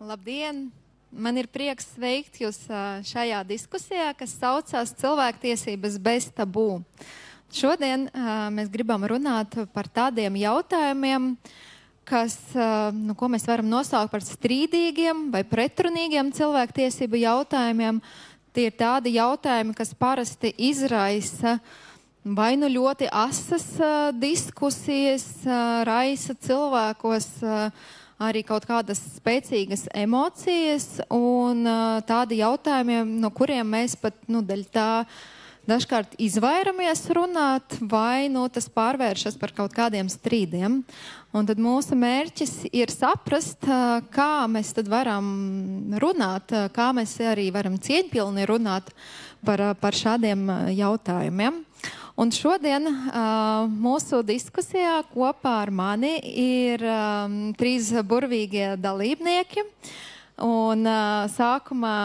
Labdien! Man ir prieks sveikt jūs šajā diskusijā, kas saucās Cilvēktiesības bez tabū. Šodien mēs gribam runāt par tādiem jautājumiem, ko mēs varam nosaukt par strīdīgiem vai pretrunīgiem cilvēktiesību jautājumiem. Tie ir tādi jautājumi, kas parasti izraisa vai nu ļoti asas diskusijas, raisa cilvēkos arī kaut kādas spēcīgas emocijas un tādi jautājumi, no kuriem mēs pat daļ tā dažkārt izvairamies runāt, vai tas pārvēršas par kaut kādiem strīdiem. Un tad mūsu mērķis ir saprast, kā mēs tad varam runāt, kā mēs arī varam cieņpilni runāt par šādiem jautājumiem. Un šodien mūsu diskusijā kopā ar mani ir 3 burvīgie dalībnieki. Un sākumā,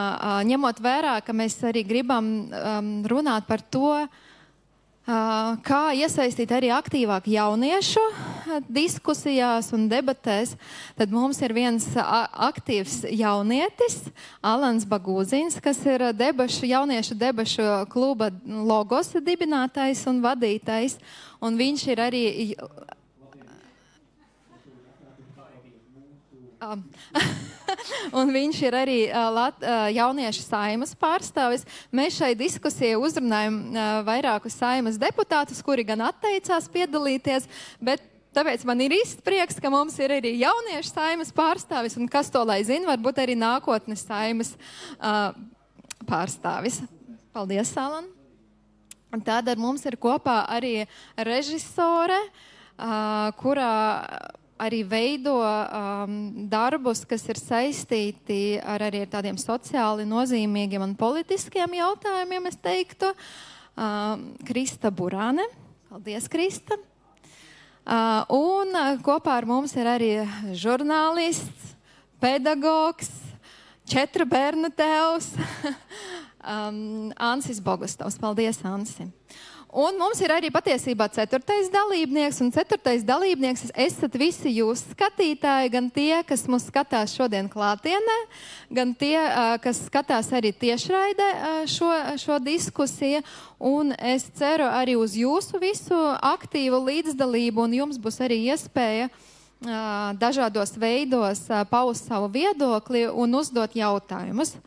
ņemot vērā, ka mēs arī gribam runāt par to, kā iesaistīt arī aktīvāk jauniešu diskusijās un debatēs, tad mums ir viens aktīvs jaunietis, Alans Bagūzins, kas ir jauniešu debašu kluba Logos dibinātājs un vadītājs. Un viņš ir arī... Un viņš ir arī jauniešu saimas pārstāvis. Mēs šai diskusijai uzrunājam vairākus saimas deputātus, kuri gan atteicās piedalīties, bet tāpēc man ir īsts prieks, ka mums ir arī jauniešu saimas pārstāvis, un kas to lai zina, varbūt arī nākotnes saimas pārstāvis. Paldies, Alan! Un tātad mums ir kopā arī režisore, kurā arī veido darbus, kas ir saistīti ar arī tādiem sociāli nozīmīgiem un politiskiem jautājumiem, es teiktu. Krista Burāne. Paldies, Krista. Un kopā ar mums ir arī žurnālists, pedagogs, 4 bērnu tēvs, Ansis Bogustovs. Paldies, Ansi. Un mums ir arī patiesībā 4. dalībnieks, un 4. dalībnieks esat visi jūs skatītāji, gan tie, kas mūs skatās šodien klātienē, gan tie, kas skatās arī tiešraidē šo diskusiju, un es ceru arī uz jūsu visu aktīvu līdzdalību, un jums būs arī iespēja dažādos veidos paust savu viedokli un uzdot jautājumus.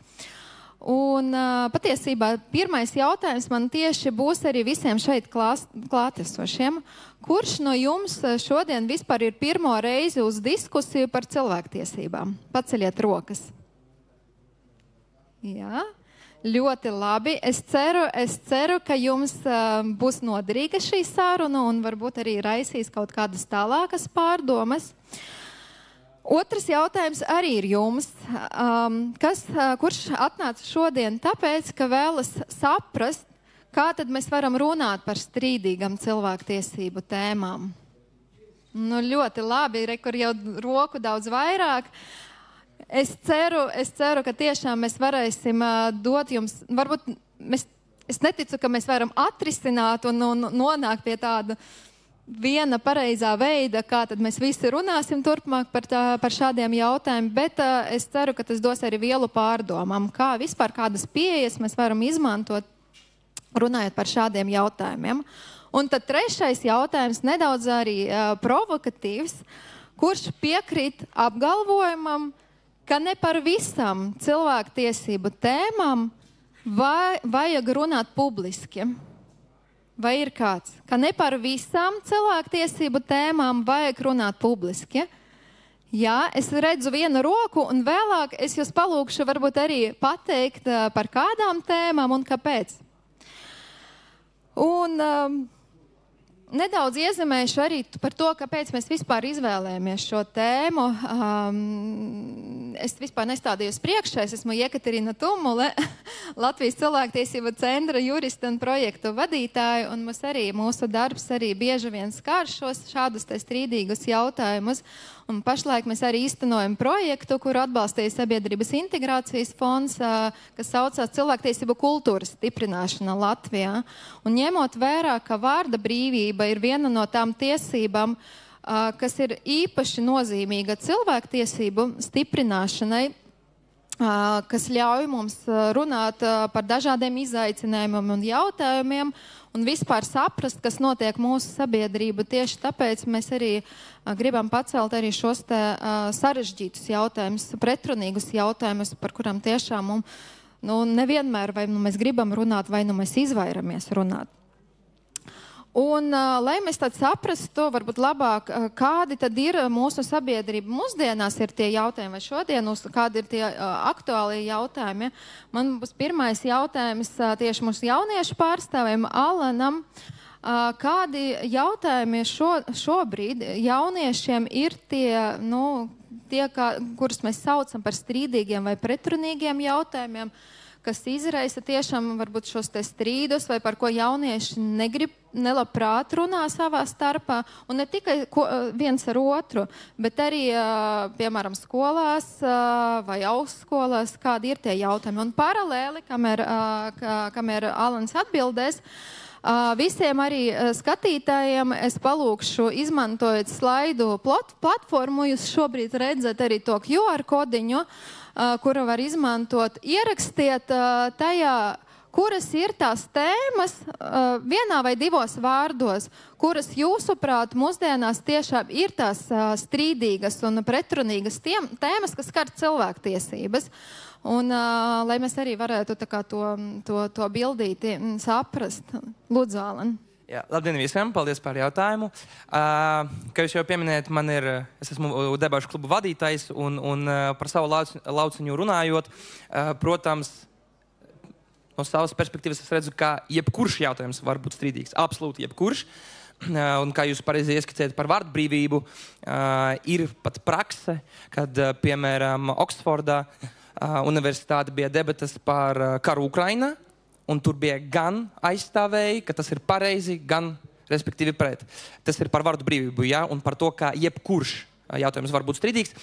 Un patiesībā pirmais jautājums man tieši būs arī visiem šeit klātesošiem. Kurš no jums šodien vispār ir pirmo reizi uz diskusiju par cilvēktiesībām? Paceļiet rokas. Jā, ļoti labi. Es ceru, ka jums būs noderīga šī saruna un varbūt arī raisīs kaut kādas tālākas pārdomas. Otrs jautājums arī ir jums, kurš atnāca šodien tāpēc, ka vēlas saprast, kā tad mēs varam runāt par strīdīgam cilvēktiesību tēmām. Ļoti labi, kur jau roku daudz vairāk. Es ceru, ka tiešām mēs varēsim dot jums, varbūt es neticu, ka mēs varam atrisināt un nonākt pie tāda viena pareizā veida, kā tad mēs visi runāsim turpmāk par šādiem jautājumiem, bet es ceru, ka tas dos arī vielu pārdomām, kā vispār kādas pieejas mēs varam izmantot, runājot par šādiem jautājumiem. Un tad 3. jautājums, nedaudz arī provokatīvs, kurš piekrīt apgalvojumam, ka ne par visam cilvēktiesību tēmām vajag runāt publiski. Vai ir kāds, ka ne par visām cilvēktiesību tēmām vajag runāt publiski? Jā, es redzu vienu roku, un vēlāk es jūs palūkšu varbūt arī pateikt par kādām tēmām un kāpēc. Un nedaudz iezīmēšu arī par to, kāpēc mēs vispār izvēlējāmies šo tēmu. Es vispār nestādījos priekšā, es esmu Jekaterina Tumule, Latvijas cilvēktiesību centra jurista un projektu vadītāja, un mūsu darbs arī bieži vien skar šādus strīdīgus jautājumus. Un pašlaik mēs arī īstenojam projektu, kuru atbalstīja Sabiedrības integrācijas fonds, kas saucās Cilvēktiesību kultūras stiprināšana Latvijā. Un ņemot vērā, ka vārda brīvība ir viena no tām tiesībām, kas ir īpaši nozīmīga cilvēktiesību stiprināšanai, kas ļauj mums runāt par dažādiem izaicinājumiem un jautājumiem un vispār saprast, kas notiek mūsu sabiedrību. Tieši tāpēc mēs arī gribam pacelt arī šos sarežģītus jautājumus, pretrunīgus jautājumus, par kurām tiešām nevienmēr vai mēs gribam runāt, vai mēs izvairamies runāt. Un, lai mēs tad saprastu, varbūt labāk, kādi tad ir mūsu sabiedrība mūsdienās ir tie jautājumi, vai šodien, kādi ir tie aktuālie jautājumi. Man būs pirmais jautājums tieši mūsu jauniešu pārstāvim Alanam. Kādi jautājumi šobrīd jauniešiem ir tie, kurus mēs saucam par strīdīgiem vai pretrunīgiem jautājumiem, kas izraisa tiešām varbūt šos te strīdus, vai par ko jaunieši nelabprāt runā savā starpā, un ne tikai viens ar otru, bet arī, piemēram, skolās vai augstskolās, kādi ir tie jautājumi. Un paralēli, kamēr Alans atbildēs, visiem arī skatītājiem es palūkšu, izmantojot slaidu platformu, jūs šobrīd redzat arī to QR kodiņu, kuru var izmantot, ierakstiet tajā, kuras ir tās tēmas, vienā vai divos vārdos, kuras jūsuprāt mūsdienās tiešām ir tās strīdīgas un pretrunīgas tēmas, kas skar cilvēktiesības. Un lai mēs arī varētu to bildīti saprast. Lūdzu, Alan. Jā, labdien visiem, paldies par jautājumu. Kā jūs jau pieminējat, es esmu debašu klubu vadītājs un par savu lauciņu runājot, protams, no savas perspektīvas es redzu, ka jebkurš jautājums var būt strīdīgs, absolūti jebkurš. Un kā jūs pareizi ieskicējat par vārdbrīvību, ir pat prakse, kad, piemēram, Oksfordā universitāte bija debatas par karu Ukrainā, un tur bija gan aizstāvēji, ka tas ir pareizi, gan, respektīvi, pret. Tas ir par vārdu brīvību, ja? Un par to, ka jebkurš jautājums var būt strīdīgs.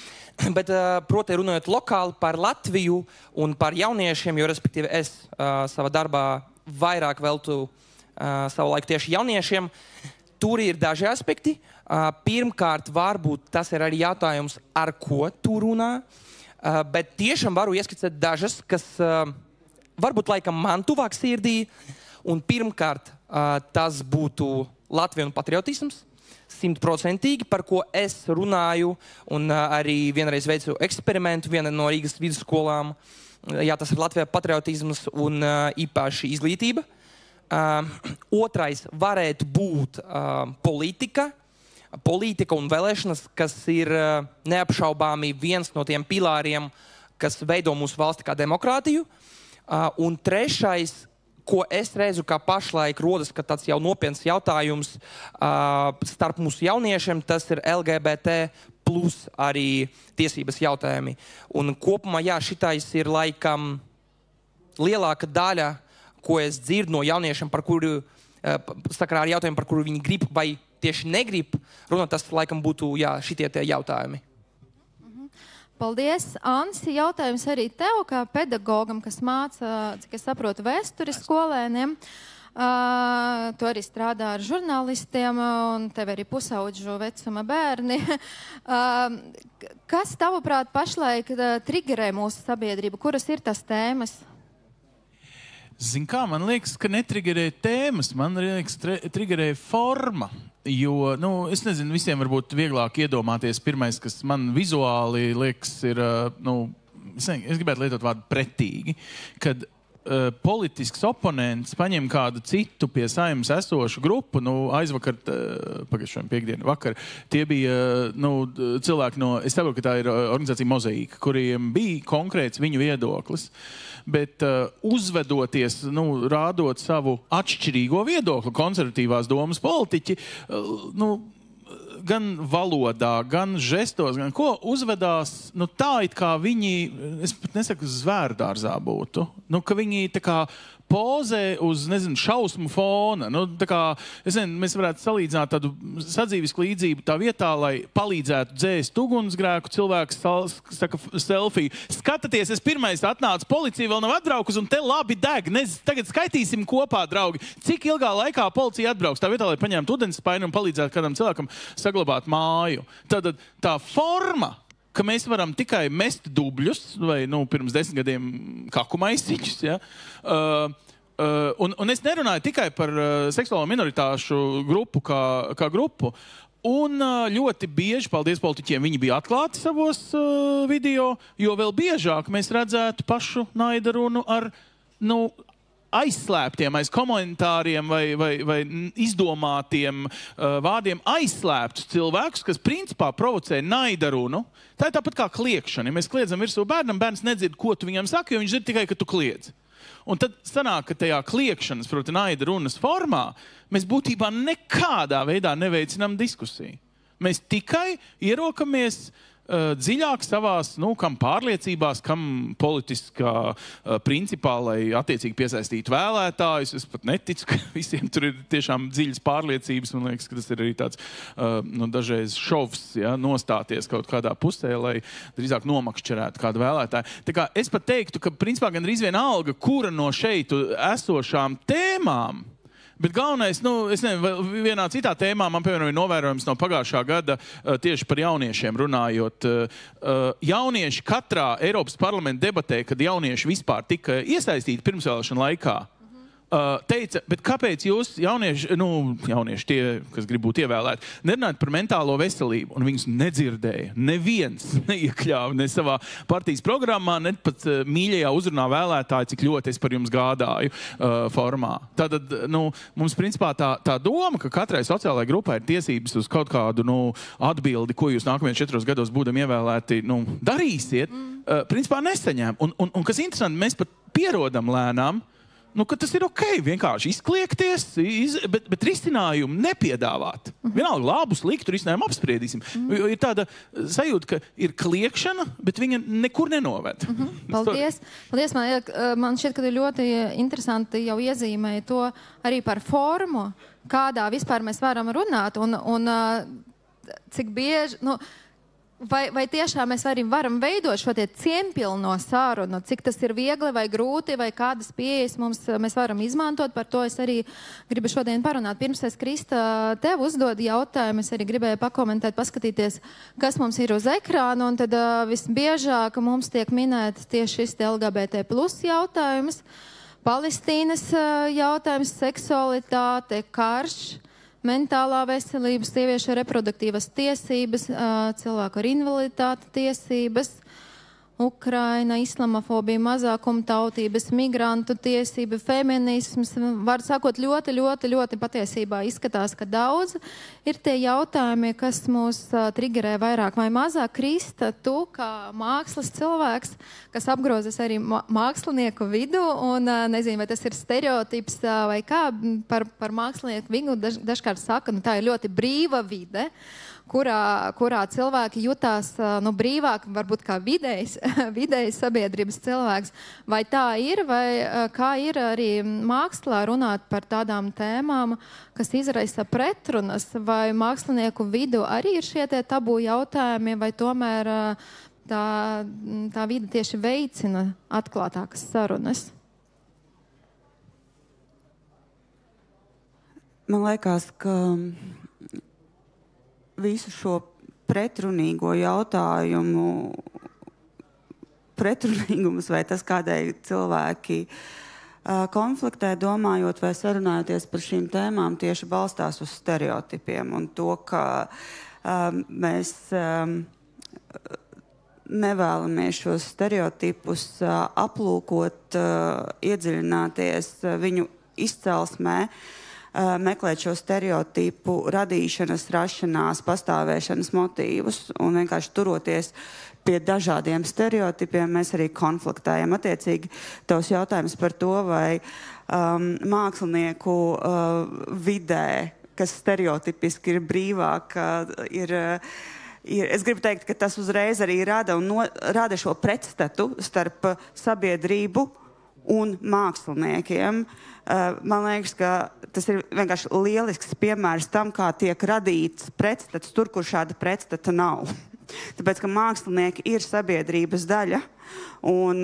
Bet, proti, runājot lokāli par Latviju un par jauniešiem, jo, respektīvi, es savā darbā vairāk veltu savu laiku tieši jauniešiem, tur ir daži aspekti. Pirmkārt, varbūt tas ir arī jautājums, ar ko tu runā, bet tiešām varu ieskicēt dažas, kas varbūt laikam man tuvāk sirdī, un pirmkārt tas būtu Latvija un patriotisms, 100%, par ko es runāju, un arī vienreiz veicu eksperimentu viena no Rīgas vidusskolām. Jā, tas ir Latvijā patriotisms un īpaši izglītība. Otrais varētu būt politika un vēlēšanas, kas ir neapšaubāmi viens no tiem pilāriem, kas veido mūsu valsti kā demokrātiju. Un trešais, ko es redzu, kā pašlaik rodas, ka tāds jau nopietns jautājums starp mūsu jauniešiem, tas ir LGBT plus arī tiesības jautājumi. Un kopumā, jā, šitais ir laikam lielāka daļa, ko es dzirdu no jauniešiem, par kuru, sakarā ar jautājumu, par kuru viņi grib vai tieši negrib runāt, tas laikam būtu, jā, šitie tie jautājumi. Paldies, Ansi. Jautājums arī tev, kā pedagogam, kas māca, cik es saprotu, vēsturi skolēniem. Tu arī strādā ar žurnālistiem, un tev arī pusaudžu vecuma bērni. Kas, tavuprāt, pašlaik triggerē mūsu sabiedrību? Kuras ir tas tēmas? Zin kā, man liekas, ka netrigerē tēmas, man liekas, trigerē forma. Jo, es nezinu, visiem varbūt vieglāk iedomāties pirmais, kas man vizuāli liekas ir, es gribētu lietot vārdu pretīgi, kad politisks oponents paņem kādu citu pie Saeimas esošu grupu, aizvakar, pagājušajā piekdienu vakar, tie bija, cilvēki no, es saprotu, ka tā ir organizācija Mozaīka, kuriem bija konkrēts viņu viedoklis, bet uzvedoties, rādot savu atšķirīgo viedokli, konservatīvās domas politiķi, gan valodā, gan žestos, gan ko uzvedās, tā it kā viņi, es pat nesaku, zvērdārzā būtu, ka viņi tā kā pozē uz, šausmu fona. Mēs varētu salīdzināt tādu sadzīvisku līdzību tā vietā, lai palīdzētu dzēst ugunsgrēku, cilvēks saka selfiju. Skatāties, es pirmais atnācu, policija vēl nav atbraukus un te labi deg. Tagad skaitīsim kopā, draugi. Cik ilgā laikā policija atbrauks? Tā vietā, lai paņemtu ūdenspaini un palīdzētu kādam cilvēkam saglabāt māju. Tad tā forma ka mēs varam tikai mest dubļus, vai, pirms 10 gadiem kakumaisiņus, ja? Un es nerunāju tikai par seksuālo minoritāšu grupu kā grupu. Un ļoti bieži, paldies politiķiem, viņi bija atklāti savos video, jo vēl biežāk mēs redzētu pašu naida runu ar, aizslēptiem, aiz komentāriem vai izdomātiem vārdiem aizslēptus cilvēkus, kas principā provocē naida runu. Tā ir tāpat kā kliekšana. Ja mēs kliedzam virsū bērnam, bērns nedzird, ko tu viņam saki, jo viņš dzird tikai, ka tu kliedz. Un tad sanāk, ka tajā kliekšanas, proti, naida runas formā, mēs būtībā nekādā veidā neveicinām diskusiju. Mēs tikai ierokamies dziļāk savās, kam pārliecībās, kam politiskā principā, lai attiecīgi piesaistītu vēlētājus. Es pat neticu, ka visiem tur ir tiešām dziļas pārliecības. Man liekas, ka tas ir arī tāds dažreiz šovs, ja, nostāties kaut kādā pusē, lai drīzāk nomakšķerētu kādu vēlētāju. Tā kā es pat teiktu, ka principā gandrīz vienalga, kura no šeit esošām tēmām. Bet galvenais, es nezinu, vienā citā tēmā man, piemēram, ir novērojums no pagājušā gada tieši par jauniešiem runājot. Jaunieši katrā Eiropas parlamenta debatē, kad jaunieši vispār tika iesaistīti pirmsvēlēšana laikā, teica, bet kāpēc jūs jaunieši tie, kas grib būt ievēlēti, nerunājat par mentālo veselību, un viņus nedzirdēja. Neviens neiekļāva ne savā partijas programmā, ne pat mīļajā uzrunā vēlētāji, cik ļoti es par jums gādāju formā. Tātad, mums principā tā doma, ka katrai sociālajai grupai ir tiesības uz kaut kādu atbildi, ko jūs nākamajos 4 gados būdam ievēlēti, darīsiet, principā nesaņem. Un kas interesanti, mēs pat pierodam lēnām, ka tas ir ok, vienkārši izkliekties, bet risinājumu nepiedāvāt. Vienalga labu, sliktu risinājumu apspriedīsim. Jo ir tāda sajūta, ka ir kliekšana, bet viņa nekur nenoved. Paldies. Paldies. Man šķiet, ka ir ļoti interesanti jau iezīmēt to arī par formu, kādā vispār mēs varam runāt un cik bieži... Vai tiešām mēs arī varam veidot šo cieņpilno sarunu, cik tas ir viegli vai grūti, vai kādas pieejas mēs varam izmantot, par to es arī gribu šodien parunāt. Pirms es, Krista, tev uzdodu jautājumu, es arī gribēju pakomentēt, paskatīties, kas mums ir uz ekrāna, un tad visbiežāk mums tiek minēts tieši šis LGBT plus jautājums, Palestīnas jautājums, seksualitāte, karš, mentālā veselība, sieviešu reproduktīvas tiesības, cilvēku ar invaliditāti tiesības, Ukraina, islamofobija, mazākuma tautības, migrantu tiesība, feminisms. Var sakot, ļoti patiesībā izskatās, ka daudz ir tie jautājumi, kas mūs trigerē vairāk vai mazāk. Krista, tu kā mākslas cilvēks, kas apgrozas arī mākslinieku vidu, un nezinu, vai tas ir stereotips vai kā, par mākslinieku vidu dažkārt saka, tā ir ļoti brīva vide, kurā cilvēki jutās brīvāk, varbūt kā vidējs sabiedrības cilvēks. Vai tā ir, vai kā ir arī mākslā runāt par tādām tēmām, kas izraisa pretrunas, vai mākslinieku vidu arī ir šie tie tabu jautājumi, vai tomēr tā vide tieši veicina atklātākas sarunas? Man liekas, ka visu šo pretrunīgo jautājumu, pretrunīgumus vai tas, kādēļ cilvēki konfliktē, domājot vai sarunājoties par šīm tēmām, tieši balstās uz stereotipiem un to, ka mēs nevēlamies šos stereotipus aplūkot, iedziļināties viņu izcelsmē, meklēt šo stereotipu radīšanas, rašanās, pastāvēšanas motīvus un vienkārši turoties pie dažādiem stereotipiem, mēs arī konfliktējam. Attiecīgi, tavs jautājums par to, vai mākslinieku vidē, kas stereotipiski ir brīvāk, es gribu teikt, ka tas uzreiz arī rada šo pretstatu starp sabiedrību un māksliniekiem. Man liekas, ka tas ir vienkārši lielisks piemērs tam, kā tiek radīts pretstats tur, kur šāda pretstata nav. Tāpēc, ka mākslinieki ir sabiedrības daļa, un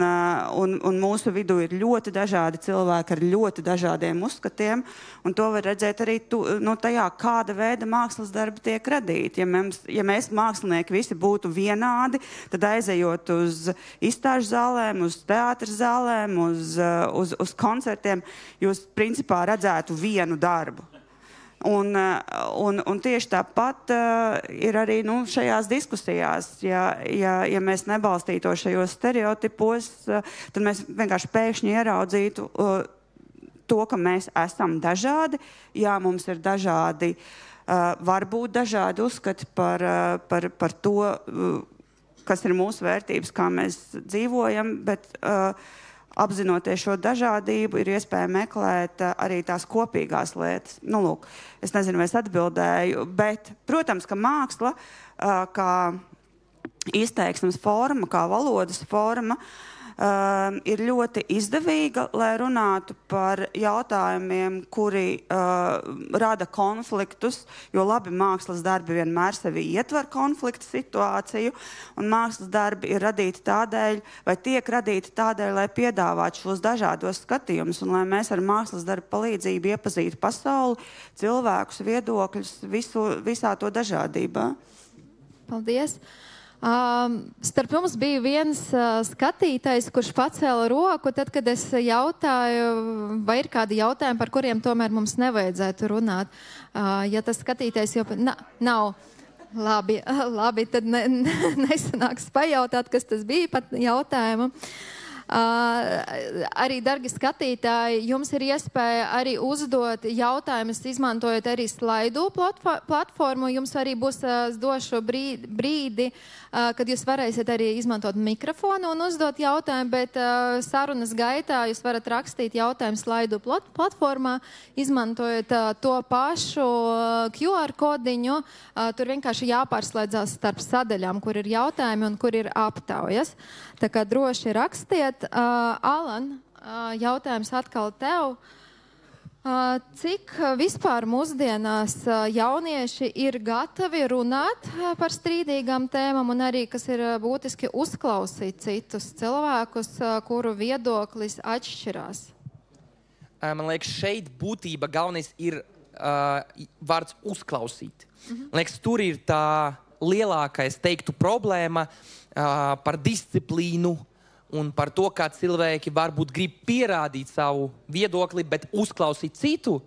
mūsu vidū ir ļoti dažādi cilvēki ar ļoti dažādiem uzskatiem, un to var redzēt arī tajā, kāda veida mākslas darbi tiek radīti. Ja mēs mākslinieki visi būtu vienādi, tad aizejot uz izstāžu zālēm, uz teātras zālēm, uz koncertiem, jūs principā redzētu vienu darbu. Un tieši tāpat ir arī šajās diskusijās. Ja mēs nebalstītos šajos stereotipos, tad mēs vienkārši pēkšņi ieraudzītu to, ka mēs esam dažādi. Jā, mums ir dažādi, varbūt dažādi uzskati par to, kas ir mūsu vērtības, kā mēs dzīvojam, bet apzinoties šo dažādību, ir iespēja meklēt arī tās kopīgās lietas. Lūk, es nezinu, vai es atbildēju, bet, protams, ka māksla kā izteiksmes forma, kā valodas forma, ir ļoti izdevīga, lai runātu par jautājumiem, kuri rada konfliktus, jo labi mākslas darbi vienmēr sevi ietver konfliktu situāciju, un mākslas darbi ir radīti tādēļ, vai tiek radīti tādēļ, lai piedāvātu šos dažādos skatījumus, un lai mēs ar mākslas darbu palīdzību iepazītu pasauli, cilvēkus, viedokļus, visā to dažādībā. Paldies! Starp mums bija viens skatītājs, kurš pacēla roku, tad, kad es jautāju, vai ir kādi jautājumi, par kuriem tomēr mums nevajadzētu runāt. Ja tas skatītājs jau nav, labi, tad nesanāks pajautāt, kas tas bija pat jautājumu. Arī, dargi skatītāji, jums ir iespēja arī uzdot jautājumus, izmantojot arī slaidu platformu. Jums arī būs došu brīdi, kad jūs varēsiet arī izmantot mikrofonu un uzdot jautājumu, bet sarunas gaitā jūs varat rakstīt jautājumu slaidu platformā, izmantojot to pašu QR kodiņu. Tur vienkārši jāpārslēdzās starp sadaļām, kur ir jautājumi un kur ir aptaujas. Tā kā droši rakstiet. Alan, jautājums atkal tev. Cik vispār mūsdienās jaunieši ir gatavi runāt par strīdīgām tēmām un arī, kas ir būtiski, uzklausīt citus cilvēkus, kuru viedoklis atšķirās? Man liekas, šeit būtība galvenais ir vārds uzklausīt. Man liekas, tur ir tā lielākais, teiktu, problēma par disciplīnu un par to, kā cilvēki varbūt grib pierādīt savu viedokli, bet uzklausīt citu,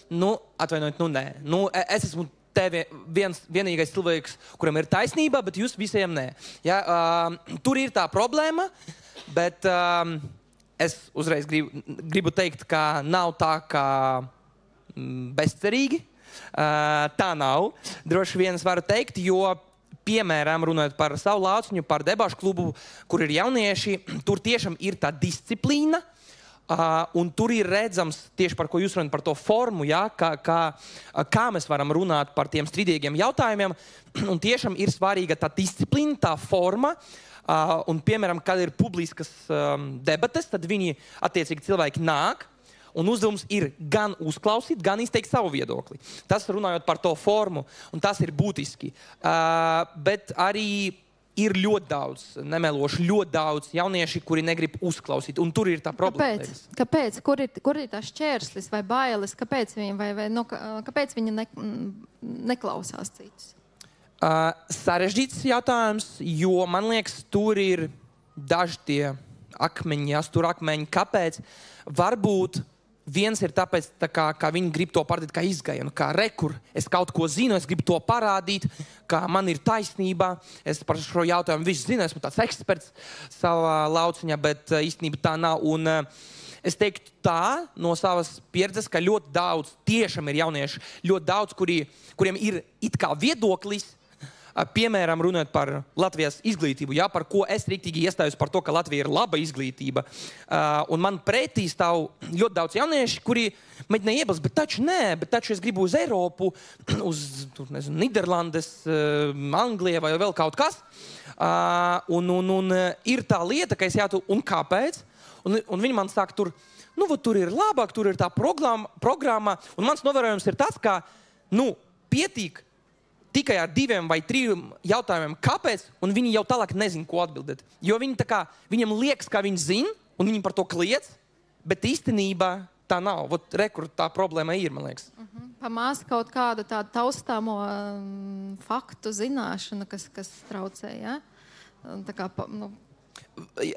atvainojiet, nē. Es esmu vienīgais cilvēks, kuram ir taisnība, bet jūs visiem nē. Ja, tur ir tā problēma, bet es uzreiz gribu teikt, ka nav tā kā bezcerīgi. Tā nav. Droši vien es varu teikt, jo piemēram, runājot par savu lauciņu, par debašu klubu, kur ir jaunieši, tur tiešām ir tā disciplīna, un tur ir redzams tieši par ko jūs runājat, par to formu, ja, kā mēs varam runāt par tiem strīdīgiem jautājumiem, un tiešām ir svarīga tā disciplīna, tā forma, un, piemēram, kad ir publiskas debates, tad viņi, attiecīgi, cilvēki nāk, un uzdevums ir gan uzklausīt, gan izteikt savu viedokli. Tas runājot par to formu, un tas ir būtiski. Bet arī ir ļoti daudz, nemeloši, ļoti daudz jaunieši, kuri negrib uzklausīt, un tur ir tā problēma. Kāpēc? Kur ir tā šķērslis vai bailes? Kāpēc viņi neklausās citus? Sarežģīts jautājums, jo, man liekas, tur ir daži tie akmeņi, stūrakmeņi. Kāpēc? Varbūt viens ir tāpēc, ka viņi grib to parādīt kā izgājienu, kā rekur. Es kaut ko zinu, es gribu to parādīt, ka man ir taisnība. Es par šo jautājumu visu zinu, esmu tāds eksperts savā lauciņā, bet īstenībā tā nav. Un es teiktu tā, no savas pieredzes, ka ļoti daudz, tiešām ir jaunieši, ļoti daudz, kuriem ir it kā viedoklis, piemēram, runājot par Latvijas izglītību, ja, par ko es rīktīgi iestājos par to, ka Latvija ir laba izglītība. Un man pretī stāv ļoti daudz jaunieši, kuri mēģina iebilst, bet taču es gribu uz Eiropu, uz Niderlandes, Angliju vai vēl kaut kas. Un ir tā lieta, ka es jātu, un kāpēc? Un viņi man saka, tur ir labāk, tur ir tā programma. Un mans novērojums ir tas, ka, pietiek tikai ar 2 vai 3 jautājumiem, kāpēc, un viņi jau tālāk nezin, ko atbildēt. Jo viņi viņam liekas, kā viņi zina, un viņi par to kliedz, bet īstenībā tā nav. Rekur tā problēma ir, man liekas. Pamāsa kaut kādu tādu taustāmo faktu zināšanu, kas traucē, ja? Tā kā,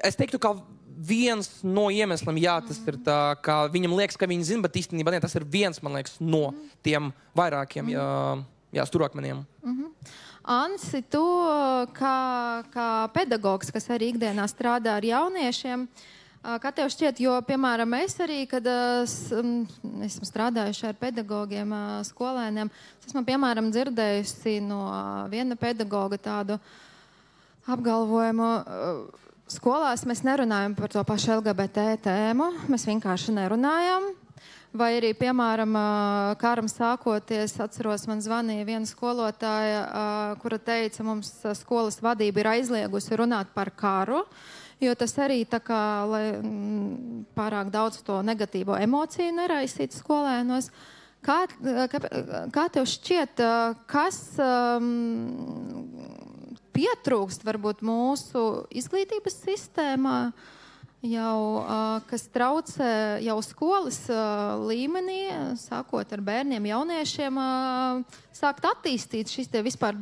Es teiktu, ka viens no iemesliem, tas ir tā, ka viņam liekas, ka viņi zina, bet īstenībā tas ir viens, man liekas, no tiem vairākiem stūrakmeniem. Ansi, tu kā pedagogs, kas arī ikdienā strādā ar jauniešiem, kā tev šķiet, jo, piemēram, es arī, kad esmu strādājuši ar pedagogiem, skolēniem, esmu, piemēram, dzirdējusi no viena pedagoga tādu apgalvojumu, skolās mēs nerunājam par to pašu LGBT tēmu, mēs vienkārši nerunājam. Vai arī, piemēram, karam sākoties, atceros, man zvanīja viena skolotāja, kura teica, mums skolas vadība ir aizliegusi runāt par karu, jo tas arī tā kā, lai pārāk daudz to negatīvo emociju neraisītu skolēnos. Kā tev šķiet, kas pietrūkst varbūt mūsu izglītības sistēmā, kas traucē jau skolas līmenī, sākot ar bērniem, jauniešiem, sākt attīstīt šīs te vispār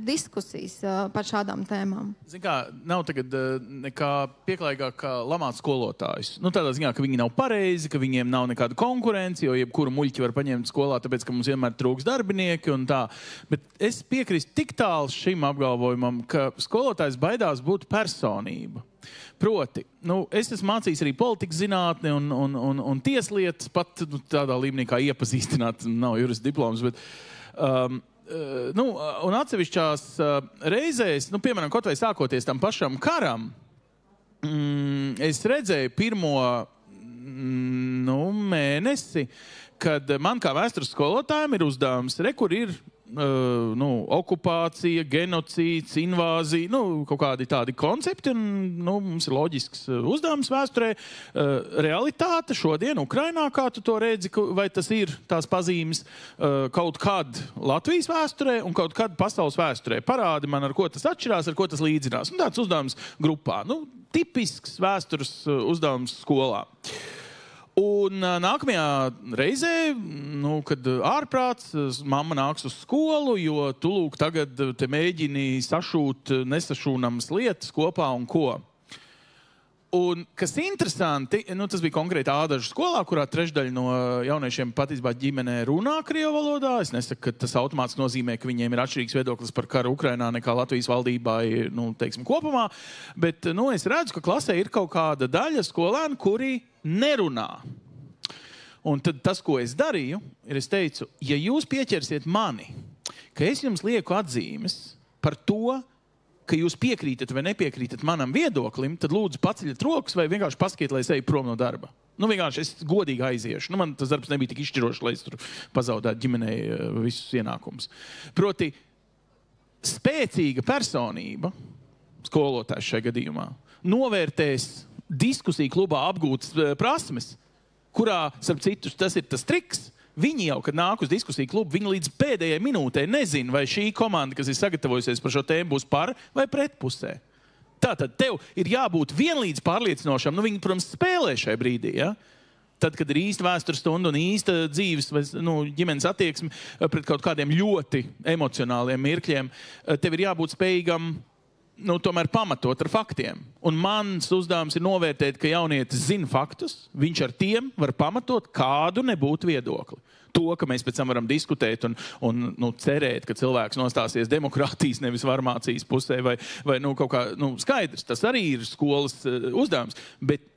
diskusijas par šādām tēmām? Zin kā, nav tagad nekā pieklājīgāk kā lamāt skolotājus. Tādā ziņā, ka viņi nav pareizi, ka viņiem nav nekāda konkurence, jo jebkuru muļķi var paņemt skolā, tāpēc, ka mums vienmēr trūks darbinieki un tā. Bet es piekrīstu tik tālu šim apgalvojumam, ka skolotājs baidās būt personība. Proti, es esmu mācījis arī politikas zinātni un tieslietas, pat tādā līmenī kā iepazīstināt, nav jurists diploms, bet un atsevišķās reizēs, piemēram, kaut vai sākoties tam pašam karam, es redzēju pirmo mēnesi, kad man kā vēstures skolotājiem ir uzdevums, kur ir okupācija, genocīds, invāzija, kaut kādi tādi koncepti, un mums ir loģisks uzdevums vēsturē. Realitāte šodien Ukrainā, kā tu to redzi, vai tas ir tās pazīmes kaut kad Latvijas vēsturē un kaut kad pasaules vēsturē. Parādi man, ar ko tas atšķirās, ar ko tas līdzinās. Un tāds uzdevums grupā. Tipisks vēstures uzdevums skolā. Un nākamajā reizē, kad ārprāts, mamma nāks uz skolu, jo tu lūk tagad te mēģini sašūt nesašūnamas lietas kopā un ko. Un, kas interesanti, tas bija konkrēti Ādažu skolā, kurā 3/3 no jauniešiem patiesībā ģimenē runā krievu valodā. Es nesaku, ka tas automāts nozīmē, ka viņiem ir atšķirīgs viedoklis par karu Ukrainā nekā Latvijas valdībai, teiksim, kopumā. Bet, es redzu, ka klasē ir kaut kāda daļa skolēnu, kuri nerunā. Un tad tas, ko es darīju, ir es teicu, ja jūs pieķersiet mani, ka es jums lieku atzīmes par to, ka jūs piekrītat vai nepiekrītat manam viedoklim, tad lūdzu paceļat rokas vai vienkārši pasakiet, lai es eju prom no darba. Vienkārši es godīgi aiziešu. Man tas darbs nebija tik izšķirošs, lai es tur pazaudētu ģimenei visus ienākumus. Proti, spēcīga personība, skolotājs šajā gadījumā, novērtēs diskusiju klubā apgūtas prasmes, kurā, starp citu, tas ir tas triks. Viņi jau, kad nāk uz diskusiju klubu, viņi līdz pēdējai minūtē nezina, vai šī komanda, kas ir sagatavojusies par šo tēmu, būs par vai pret pusē. Tātad tev ir jābūt vienlīdz pārliecinošam. Viņi, protams, spēlē šai brīdī, ja? Tad, kad ir īsta vēstures stunda un īsta dzīves ģimenes attieksme pret kaut kādiem ļoti emocionāliem mirkļiem, tev ir jābūt spējīgam tomēr pamatot ar faktiem. Un mans uzdevums ir novērtēt, ka jaunietis zina faktus, viņš ar tiem var pamatot kādu nebūtu viedokli. To, ka mēs pēc tam varam diskutēt un cerēt, ka cilvēks nostāsies demokrātijas, nevis varmācijas pusē, vai kaut kā, skaidrs, tas arī ir skolas uzdevums. Bet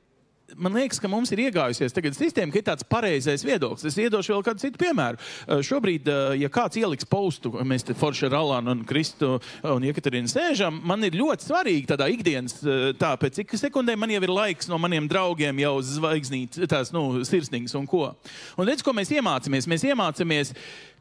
man liekas, ka mums ir iegājusies tagad sistēma, ka ir tāds pareizais viedoklis. Es iedošu vēl kādu citu piemēru. Šobrīd, ja kāds ieliks postu, mēs te forši ar Alanu un Kristu un Jekaterinu sēžam, man ir ļoti svarīgi tādā ikdienas, pēc cik sekundēm man jau ir laiks no maniem draugiem jau zvaigznīt, tās, sirsnīgas un ko. Un redz, ko mēs iemācamies? Mēs iemācamies,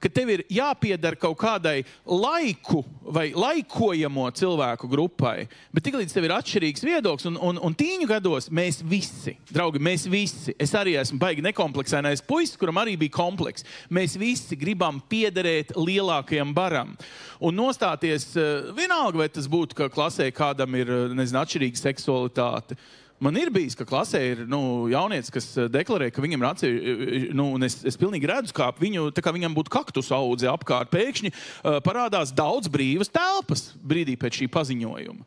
ka tev ir jāpiedara kaut kādai laiku vai laikojamo cilvēku grupai, bet tik līdz tev ir atšķirīgs viedoklis, un tīņu gados mēs visi draugi, mēs visi, es arī esmu baigi nekompleksainais puisis, kuram arī bija kompleks. Mēs visi gribam piederēt lielākajam baram. Un nostāties, vienalga, vai tas būtu, ka klasē kādam ir, atšķirīga seksualitāte. Man ir bijis, ka klasē ir jaunietis, kas deklarē, ka viņam ir atsevišķi, un es pilnīgi redzu, kā viņam būtu kaktus audze apkārt. Pēkšņi parādās daudz brīvas telpas brīdī pēc šī paziņojuma.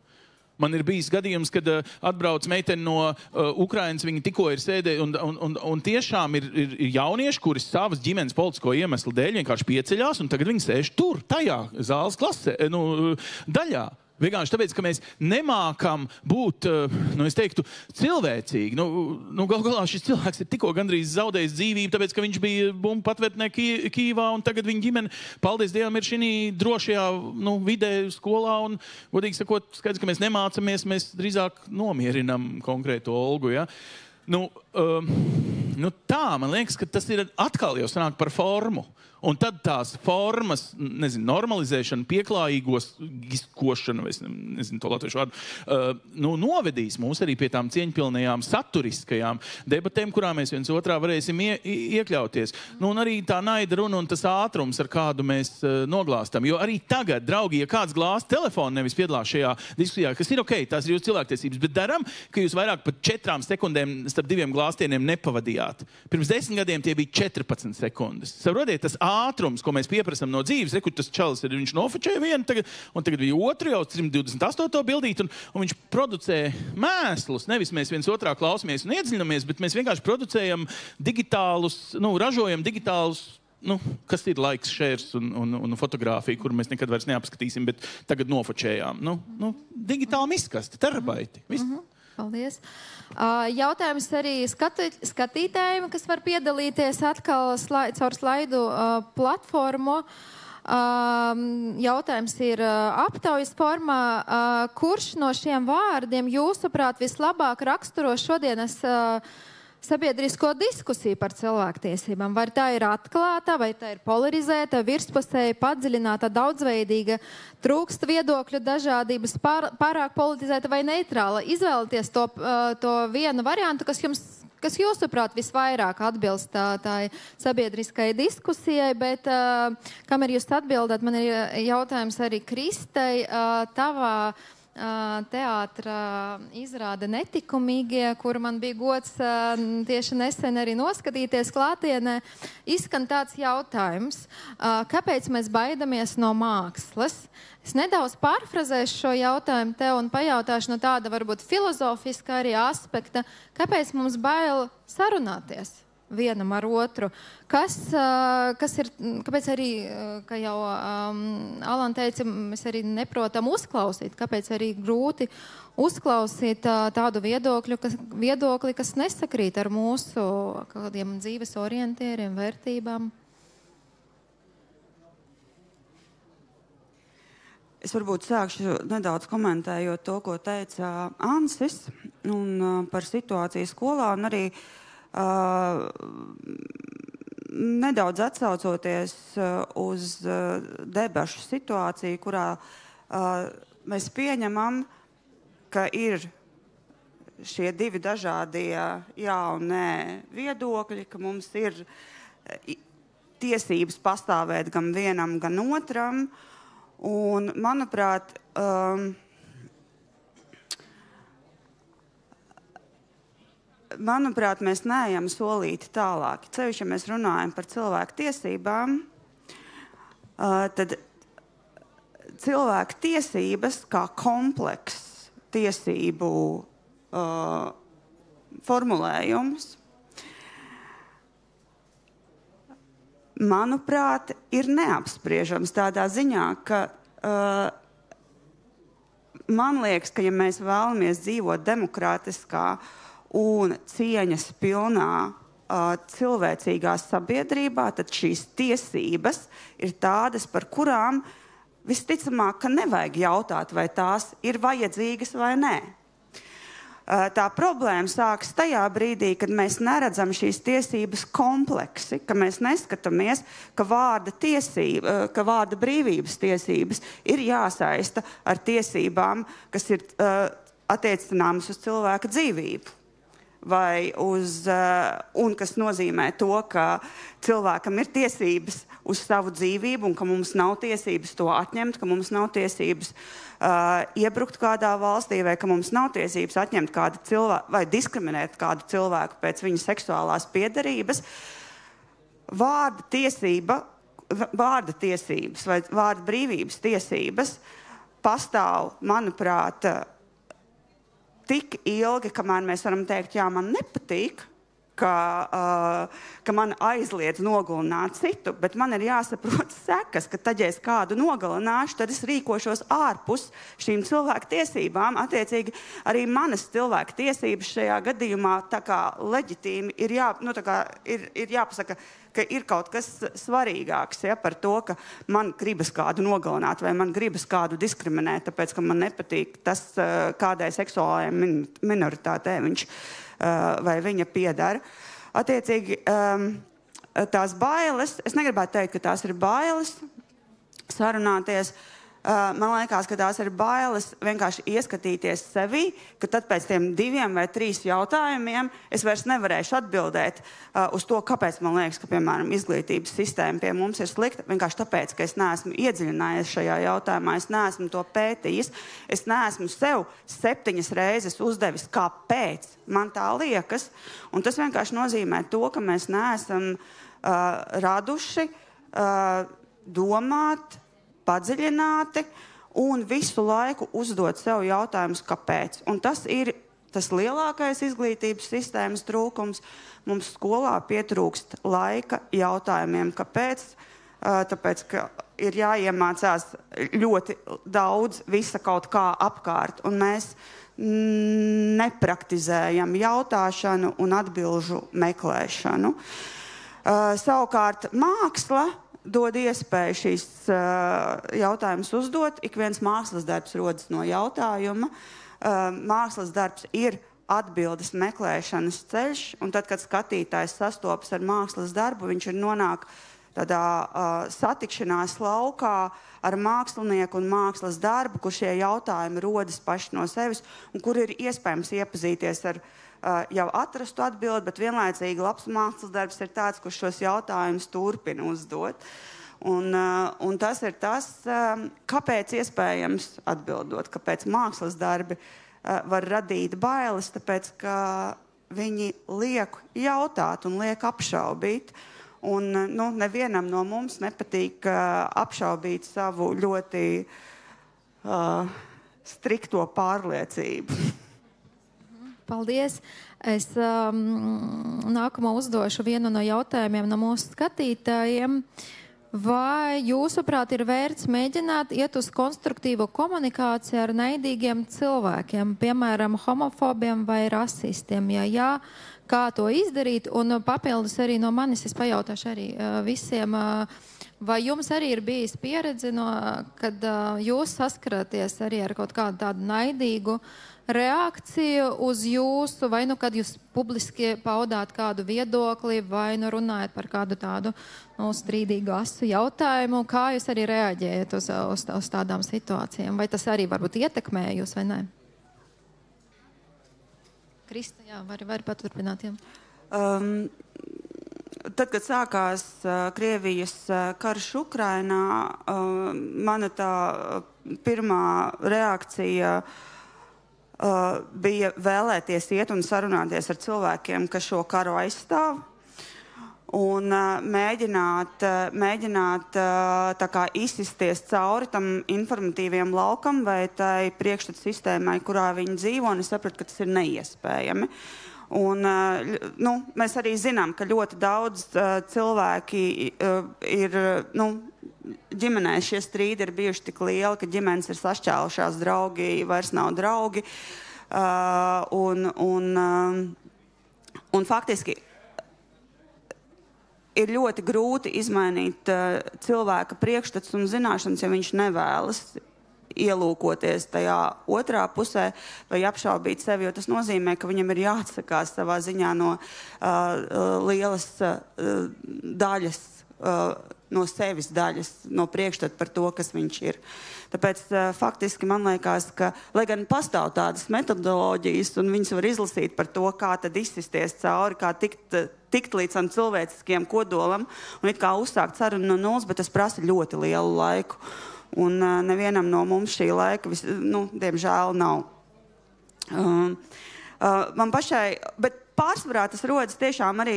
Man ir bijis gadījums, kad atbrauc meiteni no Ukrainas, viņi tikko ir sēdēji, un tiešām ir jaunieši, kuri savas ģimenes politisko iemeslu dēļ vienkārši pieceļās, un tagad viņi sēž tur, tajā zāles klasē, daļā. Vienkārši tāpēc, ka mēs nemākam būt, es teiktu, cilvēcīgi. Gal galā šis cilvēks ir tikko gandrīz zaudējis dzīvību, tāpēc, ka viņš bija bumbu patvērtnē Kīvā, un tagad viņa ģimene, paldies Dievam, ir šī drošajā vidē skolā, un, godīgi sakot, skaidrs, ka mēs nemācamies, mēs drīzāk nomierinam konkrētu Olgu, ja? Tā, man liekas, ka tas ir atkal jau sanāk par formu. Un tad tās formas, normalizēšana, pieklājīgošana, es nezinu to latviešu vārdu, novedīs mūs arī pie tām cieņpilnajām saturiskajām debatēm, kurā mēs viens otrā varēsim iekļauties. Un arī tā naida runa un tas ātrums, ar kādu mēs noglāstam. Jo arī tagad, draugi, ja kāds glāst telefonu, nevis piedalās šajā diskusijā, kas ir ok, tās ir jūsu cilvēktiesības, bet daram, ka jūs vairāk pat 4 sekundēm starp 2 glāstieniem nepavadījāt. Pirms 10 gadiem tie bija 14 sekundes. Saprotiet, tas ātrums, ko mēs pieprasam no dzīves, kur tas čalis ir, viņš nofočēja vienu, un tagad bija otru jau 328. bildīt, un viņš producē mēslus, nevis mēs viens otrā klausamies un iedziļinamies, bet mēs vienkārši producējam digitālus, ražojam digitālus, kas ir laiks, šērs un fotogrāfija, kuru mēs nekad vairs neapskatīsim, bet tagad nofočējām. Digitāli miskasti, terabaiti. Paldies. Jautājums arī skatītājiem, kas var piedalīties atkal caur slaidu platformu. Jautājums ir aptaujas formā. Kurš no šiem vārdiem jūsuprāt vislabāk raksturo šodienas sabiedrisko diskusiju par cilvēktiesībām? Vai tā ir atklāta, vai tā ir polarizēta, virspusēja, padziļināta, daudzveidīga, trūkst viedokļu dažādības, pārāk politizēta vai neitrāla? Izvēlieties to vienu variantu, kas jūsuprāt visvairāk atbilst tā sabiedriskai diskusijai, bet kamēr jūs atbildat, man ir jautājums arī Kristei. Tavā teātra izrāde Netikumīgie, kur man bija gods tieši nesen arī noskatīties klātienē, izskan tāds jautājums, kāpēc mēs baidamies no mākslas? Es nedaudz pārfrazēšu šo jautājumu tev un pajautāšu no tāda varbūt filozofiska arī aspekta, kāpēc mums bail sarunāties vienam ar otru. Kāpēc arī, kā jau Alan teica, mēs arī neprotam uzklausīt, kāpēc arī grūti uzklausīt tādu viedokli, kas nesakrīt ar mūsu kādiem dzīves orientieriem, vērtībām. Es varbūt sākšu nedaudz komentējot to, ko teica Ansis un par situāciju skolā, un arī nedaudz atsaucoties uz debašu situāciju, kurā mēs pieņemam, ka ir šie 2 dažādie jā un nē viedokļi, ka mums ir tiesības pastāvēt gan vienam, gan otram. Un, manuprāt, mēs neejam solīti tālāk. Ceļš, ja mēs runājam par cilvēku tiesībām, tad cilvēku tiesības kā komplekss tiesību formulējums, manuprāt, ir neapspriežams tādā ziņā, ka man liekas, ka ja mēs vēlamies dzīvot demokrātiskā un cieņas pilnā cilvēcīgā sabiedrībā, tad šīs tiesības ir tādas, par kurām visticamāk, ka nevajag jautāt, vai tās ir vajadzīgas vai nē. Tā problēma sākas tajā brīdī, kad mēs neredzam šīs tiesības kompleksi, ka mēs neskatāmies, ka vārda brīvības tiesības ir jāsaista ar tiesībām, kas ir attiecināmas uz cilvēka dzīvību. vai un kas nozīmē to, ka cilvēkam ir tiesības uz savu dzīvību un ka mums nav tiesības to atņemt, ka mums nav tiesības iebrukt kādā valstī vai ka mums nav tiesības atņemt kādu cilvēku vai diskriminēt kādu cilvēku pēc viņa seksuālās piederības. Vārda tiesības vai vārda brīvības tiesības pastāv, manuprāt, tik ilgi, kamēr mēs varam teikt, jā, man nepatīk, ka man aizliedz nogalināt citu, bet man ir jāsaprot sekas, ka tad, ja es kādu nogalināšu, tad es rīkošos ārpus šīm cilvēku tiesībām. Attiecīgi, arī manas cilvēku tiesības šajā gadījumā tā kā leģitīmi ir jāpasaka, ka ir kaut kas svarīgāks, ja, par to, ka man gribas kādu nogalināt vai man gribas kādu diskriminēt, tāpēc, ka man nepatīk tas, kādai seksuālajai minoritātei viņš vai viņa piedara. Attiecīgi, tās bailes, es negribētu teikt, ka tās ir bailes sarunāties. Man liekas, ka tās ir bailes vienkārši ieskatīties sevī, ka tad pēc tiem 2 vai 3 jautājumiem es vairs nevarēšu atbildēt uz to, kāpēc man liekas, ka, piemēram, izglītības sistēma pie mums ir slikta. Vienkārši tāpēc, ka es neesmu iedziļinājies šajā jautājumā, es neesmu to pētījis, es neesmu sev 7 reizes uzdevis, kāpēc man tā liekas. Un tas vienkārši nozīmē to, ka mēs neesam raduši domāt padziļināti un visu laiku uzdot sev jautājumus, kāpēc. Un tas ir tas lielākais izglītības sistēmas trūkums. Mums skolā pietrūkst laika jautājumiem, kāpēc. Tāpēc, ka ir jāiemācās ļoti daudz visa kaut kā apkārt. Un mēs nepraktizējam jautāšanu un atbilžu meklēšanu. Savukārt māksla dod iespēju šīs jautājumus uzdot. Ik viens mākslas darbs rodas no jautājuma. Mākslas darbs ir atbildes meklēšanas ceļš, un tad, kad skatītājs sastopas ar mākslas darbu, viņš ir nonāk tādā satikšanās laukā ar mākslinieku un mākslas darbu, kur šie jautājumi rodas paši no sevis, un kur ir iespējams iepazīties ar jau atrastu atbildi, bet vienlaicīgi labs mākslas darbs ir tāds, kurš šos jautājumus turpina uzdot. Un tas ir tas, kāpēc iespējams atbildot, kāpēc mākslas darbi var radīt bailes, tāpēc, ka viņi liek jautāt un liek apšaubīt. Un nevienam no mums nepatīk apšaubīt savu ļoti strikto pārliecību. Paldies. Es nākamo uzdošu vienu no jautājumiem no mūsu skatītājiem. Vai jūsuprāt ir vērts mēģināt iet uz konstruktīvu komunikāciju ar naidīgiem cilvēkiem, piemēram, homofobiem vai rasistiem? Ja jā, kā to izdarīt? Un papildus arī no manis es pajautāšu arī visiem, vai jums arī ir bijis pieredze, kad jūs saskaraties arī ar kaut kādu tādu naidīgu reakciju uz jūsu, vai kad jūs publiski paudāt kādu viedokli, vai runājat par kādu tādu strīdīgu asu jautājumu, kā jūs arī reaģējat uz tādām situācijām? Vai tas arī varbūt ietekmē jūs vai ne? Krista, jā, var paturpināt, jā. Tad, kad sākās Krievijas karš Ukrainā, mana tā pirmā reakcija bija vēlēties iet un sarunāties ar cilvēkiem, kas šo karu aizstāv, un mēģināt tā kā izsisties cauri tam informatīviem laukam vai tai priekšstatu sistēmai, kurā viņi dzīvo, un es sapratu, ka tas ir neiespējami. Un, mēs arī zinām, ka ļoti daudz cilvēki ir, ģimenēs šie strīdi ir bijuši tik lieli, ka ģimenes ir sašķēlušās, draugi vairs nav draugi. Un faktiski ir ļoti grūti izmainīt cilvēka priekšstats un zināšanas, ja viņš nevēlas ielūkoties tajā otrā pusē vai apšaubīt sevi, jo tas nozīmē, ka viņam ir jāatsakās savā ziņā no lielas daļas, no sevis daļas, no priekšstata par to, kas viņš ir. Tāpēc faktiski man liekas, ka, lai gan pastāv tādas metodoloģijas un viņas var izlasīt par to, kā tad izsisties cauri, kā tikt līdz tam cilvēciskiem kodolam un it kā uzsākt sarunu no nulles, bet tas prasa ļoti lielu laiku. Un nevienam no mums šī laika, diemžēl, nav. Man pašai, bet pārsvarā tas rodas tiešām arī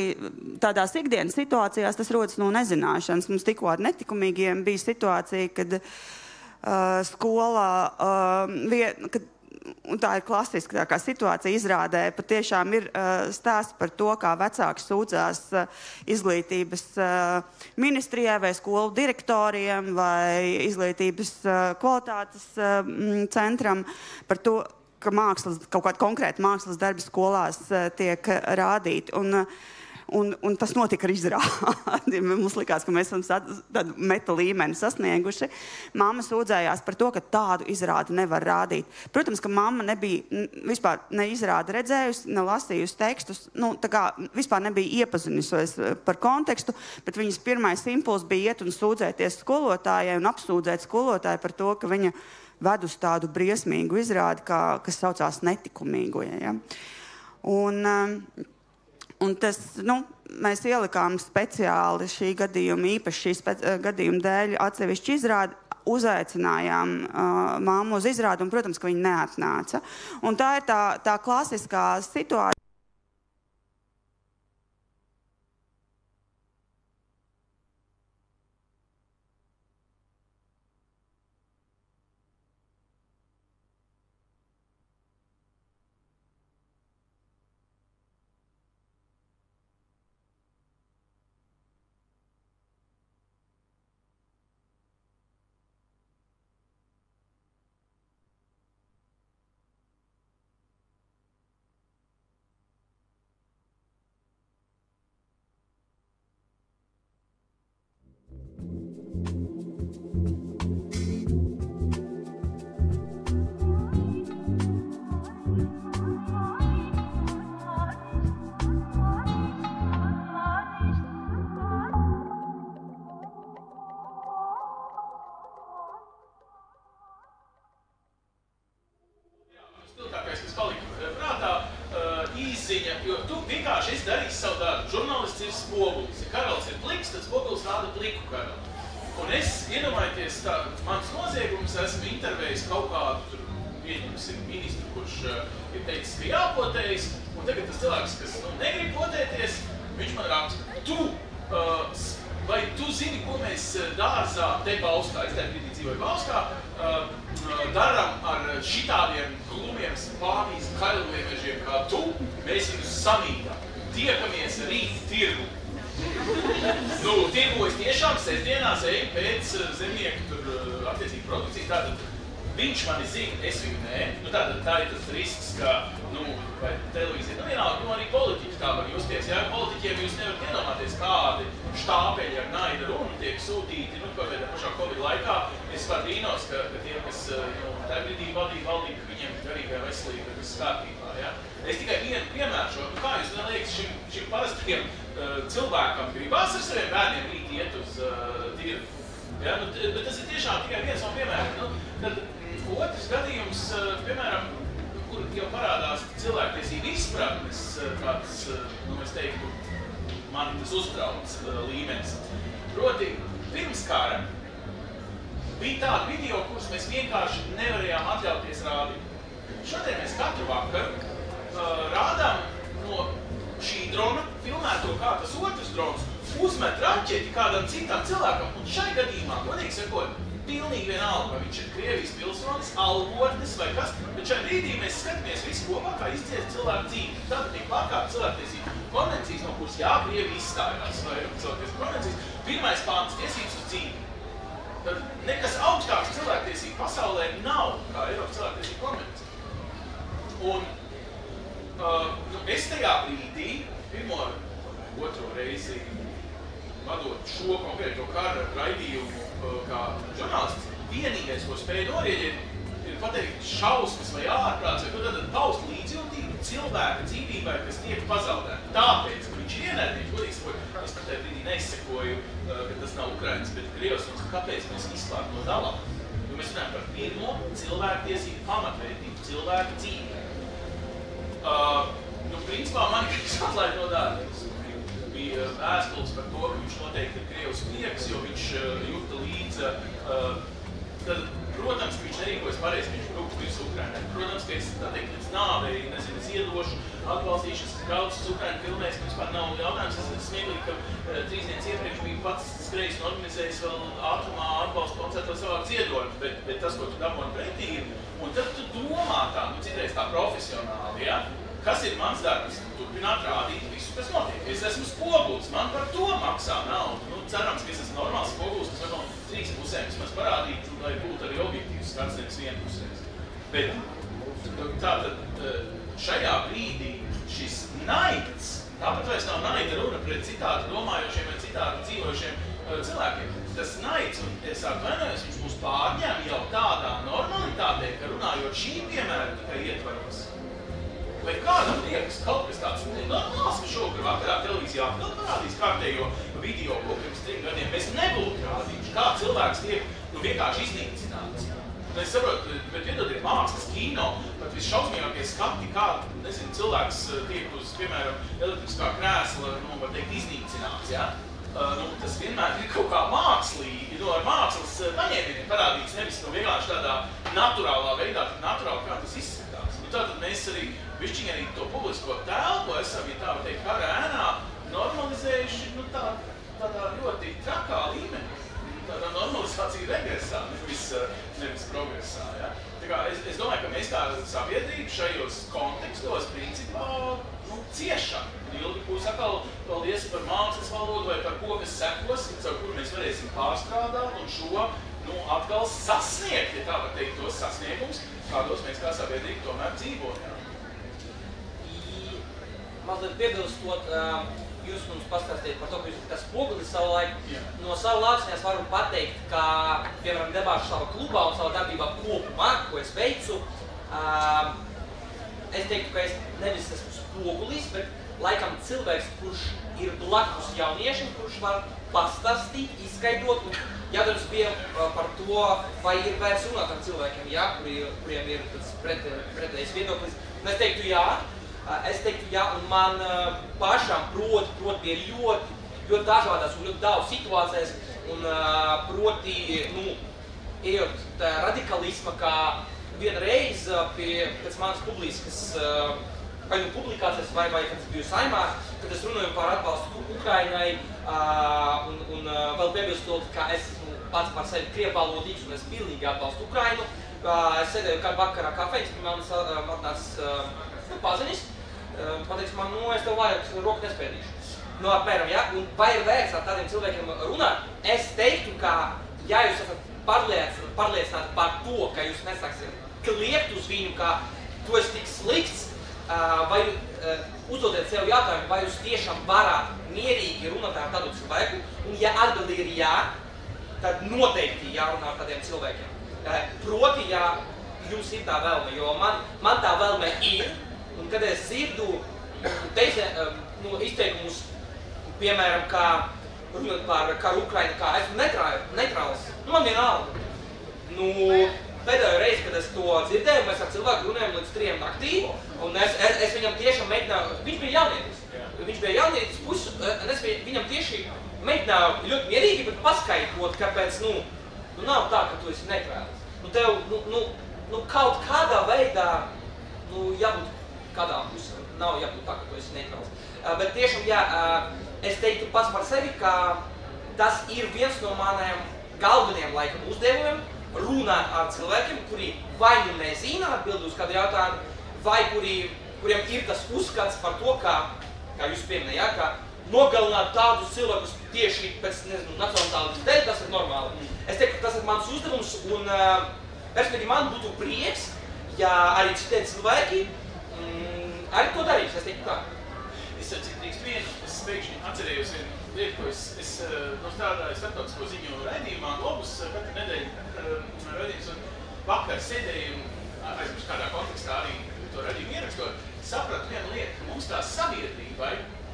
tādās ikdienas situācijās, tas rodas no nezināšanas. Mums tikko ar netikumīgiem bija situācija, kad skolā, un tā ir klasiska tā kā situācija izrādē, patiešām ir stāsts par to, kā vecāki sūdzās izglītības ministrijai vai skolu direktoriem vai izglītības kvalitātes centram par to, ka kaut kāda konkrēta mākslas darbi skolās tiek rādīti. Un tas notika ar izrādi. Mums likās, ka mēs esam tādu meta līmeni sasnieguši. Mamma sūdzējās par to, ka tādu izrādi nevar rādīt. Protams, ka mamma nebija vispār ne izrādi redzējusi, ne lasījusi tekstus, tā kā vispār nebija iepazinusies par kontekstu, bet viņas pirmais impuls bija iet un sūdzēties skolotājai un apsūdzēt skolotāju par to, ka viņa ved uz tādu briesmīgu izrādi, kas saucās netikumīgo. Ja? Un tas, mēs ielikām speciāli šī gadījuma, īpaši šī gadījuma dēļ atsevišķi izrādi, uzaicinājām māmu uz izrādi, un, protams, ka viņa neatnāca. Un tā ir tā klasiskā situācija. Jo tu vienkārši esi darījis savu darbu. Žurnālists ir spogulis, ja karalis ir pliks, tad spogulis rāda pliku karali. Un es, iedomājieties, mans noziegums, esmu intervējis kaut kādu, pieņemsim, ministru, kurš ir teicis, ka jāpotējas, un tagad tas cilvēks, kas negrib potēties, viņš man raksta, vai tu zini, ko mēs dārzā te Bauskā, es tajā brīdī dzīvoju Bauskā, daram ar šitādiem glumiem Spānijas kailviemežiem kā tu, mēs viņus samītām. Tiekamies rīt tirgu. Tirgojas tiešām sestdienās eju pēc zemnieku tur attiecīgi produkcijas. Tātad viņš mani zina, es viņu nē. Tātad tā ir tas risks, ka, vai televīzija, vienalga, arī politiķi tā var justies. Ja politiķiem jūs nevarat iedomāties, kādi štāpeļi ar naida runu tiek sūtīti, kaut kādā pašā Covid laikā. Es par brīnos, ka tie, kas tajā brīdī vadīja valdību, viņiem garīgā veselība ir kārtībā. Ja? Es tikai vienu piemēru šo, kā jūs liekas šim parastajiem cilvēkam gribās ar saviem bērniem rīt iet uz tirgu. Ja? Bet tas ir tiešām tikai viens no piemēriem. Tad otrs gadījums, piemēram, kur jau parādās cilvēktiesību izpratnes, kāds, es teiktu, mani tas uztrauc līmenis. Proti, pirms kara bija tādi video, kurus mēs vienkārši nevarējām atļauties rādīt. Šodien mēs katru vakaru rādām no šī drona filmēto, kā tas otrs drons uzmet raķeti kādam citam cilvēkam. Un šai gadījumā, godīgi sakot, pilnīgi vienalga, vai viņš ir Krievijas pilsonis, algotnes vai kas, bet šai brīdī mēs skatāmies visu kopā, kā izciest cilvēku dzīvi. Tātad tiek pārkāpt cilvēktiesību konvencijas, no kuras Krievija izstājās, vai cilvēktiesību konvencijas. Pirmais pāns tiesības uz dzīvi. Tad nekas augstāks cilvēktiesību pasaulē nav, kā Eiropas cilvēktiesību konvencija. Un es tajā brīdī, otro reizi vadot šo konkrēto kara raidījumu kā žurnālists, vienīgais, ko spēju norieģēt, ir pateikt šausmas vai ārprāts, vai tad paust līdzjūtību cilvēka dzīvībai, kas tiek pazaudēta. Tāpēc, ka viņš ir ienaidnieks, godīgi sakot, es tajā brīdī neizsekoju, ka tas nav Ukrainas, bet Krievs, kāpēc mēs vispār no dalām. jo mēs runājam par pirmo cilvēktiesību pamatvērtību, cilvēku dzīvi. Principā man gribas atlaid no darbības. Bija vēstules par to, ka viņš noteikti ir Krievs prieks, jo viņš jūta līdz. Protams, ka viņš nerīkojas pareizi, ka viņš bruktu virs Ukrainai. Protams, ka es tā teikt līdz nāvei, ziedošu, atbalstīšas braucis Ukraina filmēs, ka vispār nav jautājums. Es smieklīgi, ka 3 dienas iepriekš bija pats skrejis un organizējis vēl ātrumā atbalstu koncertu savāk ziedojumus, bet tas, ko tu daboni pretī ir, un tad tu domā tā, citreiz tā profesionāli, ja? Kas ir mans darbs? Turpināt rādīt visu, kas notiek. Es esmu spogulis, man par to maksā naudu. Cerams, ka es esmu normāls spogulis, kas var no 3 pusēm vismaz parādīt, lai būtu arī objektīvs skats, nevis vienpusējs. Bet tātad šajā brīdī šis naids, tāpat vairs nav naida runa pret citādi domājošiem vai citādi dzīvojušiem cilvēkiem. Tas naids, un es atvainojos, viņš mūs pārņēma jau tādā normalitātē, ka runājot šī piemēra tikai ietvaros. Vai kādam liekas kaut kas tāds normāls, ka šovakar vakarā televīzijā atkal parādīs kārtējo video, ko pirms 3 gadiem mēs nebūtu rādījuši. Kā cilvēks tiek vienkārši iznīcināts. Es saprotu, bet iedodiet mākslas, kino, pat visšausmīgākie skati, kā, cilvēks tiek uz, piemēram, elektriskā krēsla, var teikt, iznīcināts, ja? Tas vienmēr ir kaut kā mākslīgi, ar mākslas paņēmieniem parādīts, nevis vienkārši tādā naturālā veidā, tik naturāli, kā tas izskatās. Tātad mēs arī bišķiņ arī to publisko telpu esam, ja tā var teikt, kara ēnā normalizējuši, tādā ļoti trakā līmenī. Tādā normalizācija regresā, nevis progresā, ja? Tā kā es domāju, ka mēs kā sabiedrība šajos kontekstos principā, ciešam. Ilgi būs atkal paldies par mākslas valodu vai par ko, kas sekos, caur kuru mēs varēsim pārstrādāt un šo, atkal sasniegt, ja tā var teikt, tos sasniegums, kādos mēs kā sabiedrība tomēr dzīvojam. Mazliet piebilstot, jūs mums pastāstījāt par to, ka jūs esat tas spogulis savu laiku. No savu lauciņās varu pateikt, ka, piemēram, debāšu savā klubā un savā darbībā kopumā, ko es veicu, es teiktu, ka es nevis esmu spogulis, bet laikam cilvēks, kurš ir blakus jauniešiem, kurš var pastāstīt, izskaidrot, un jautājums bija par to, vai ir vērts runāt ar cilvēkiem, ja, kuriem ir tas pretējs viedoklis. Un es teiktu jā, un man pašām proti bija ļoti dažādās un ļoti daudz situācijas, un proti, ejot radikalisma, kā vienreiz pēc manas publiskas vai publikācijas, vai kad es biju Saimā, kad es runāju par atbalstu Ukrainai, un vēl piebilstot, ka es esmu pats par sevi krievvalodīgs, un es pilnīgi atbalstu Ukrainu. Es sēdēju kādu vakarā kafejnīs, pie manis atnāca paziņas, pateiks man, es tev vajag roku nespēdīšu. Apmēram, ja? Un vai ir vērts ar tādiem cilvēkiem runāt? Es teiktu, ka, ja jūs esat pārliecināti par to, ka jūs nesāksiet kliegt uz viņu, ka tu esi tik slikts, vai uzdodiet sev jautājumu, vai jūs tiešām varat mierīgi runāt ar tādu cilvēku, un ja atbildi ir jā, tad noteikti jārunā ar tādiem cilvēkiem. Proti, ja jums ir tā vēlme, jo man tā vēlme ir, un kad es dzirdu izteikumus, piemēram, kā runāt par karu Ukrainu, kā esmu neitrāls, man vienalga. Pēdējo reizi, kad es to dzirdēju, mēs ar cilvēku runājam līdz 3 naktī, un es viņam tiešām mēģināju, viņš bija jaunietis puses, un es viņam tieši mēģināju ļoti mierīgi, bet paskaidrot, kāpēc, nav tā, ka tu esi neitrāls. Tev, kaut kādā veidā, jābūt kādā pusē, nav jābūt tā, ka tu esi neitrāls. Bet tiešām, jā, es teiktu pats par sevi, ka tas ir viens no maniem galvenajiem laikam uzdevumiem, runāt ar cilvēkiem, kuri vai nezina atbildi uz kādu jautājumu, vai kuriem ir tas uzskats par to, kā jūs pieminējāt, ka nogalināt tādus cilvēkus tieši pēc, nacionālitātes dēļ, tas ir normāli. Es teiktu, ka tas ir mans uzdevums, un perspektīvi man būtu prieks, ja arī citiem cilvēki arī to darīs, es teiktu tā. Es cik drīkst vienu, es pēkšņi atcerējos vienu lietu, ko es strādāju starptautisko ziņu raidījumā, Globus, katru nedēļu raidījums, un vakar sēdēju, aizmirst kādā kontekstā arī to raidījumu ierakstot, sapratu vienu lietu, ka mums kā sabiedrībai,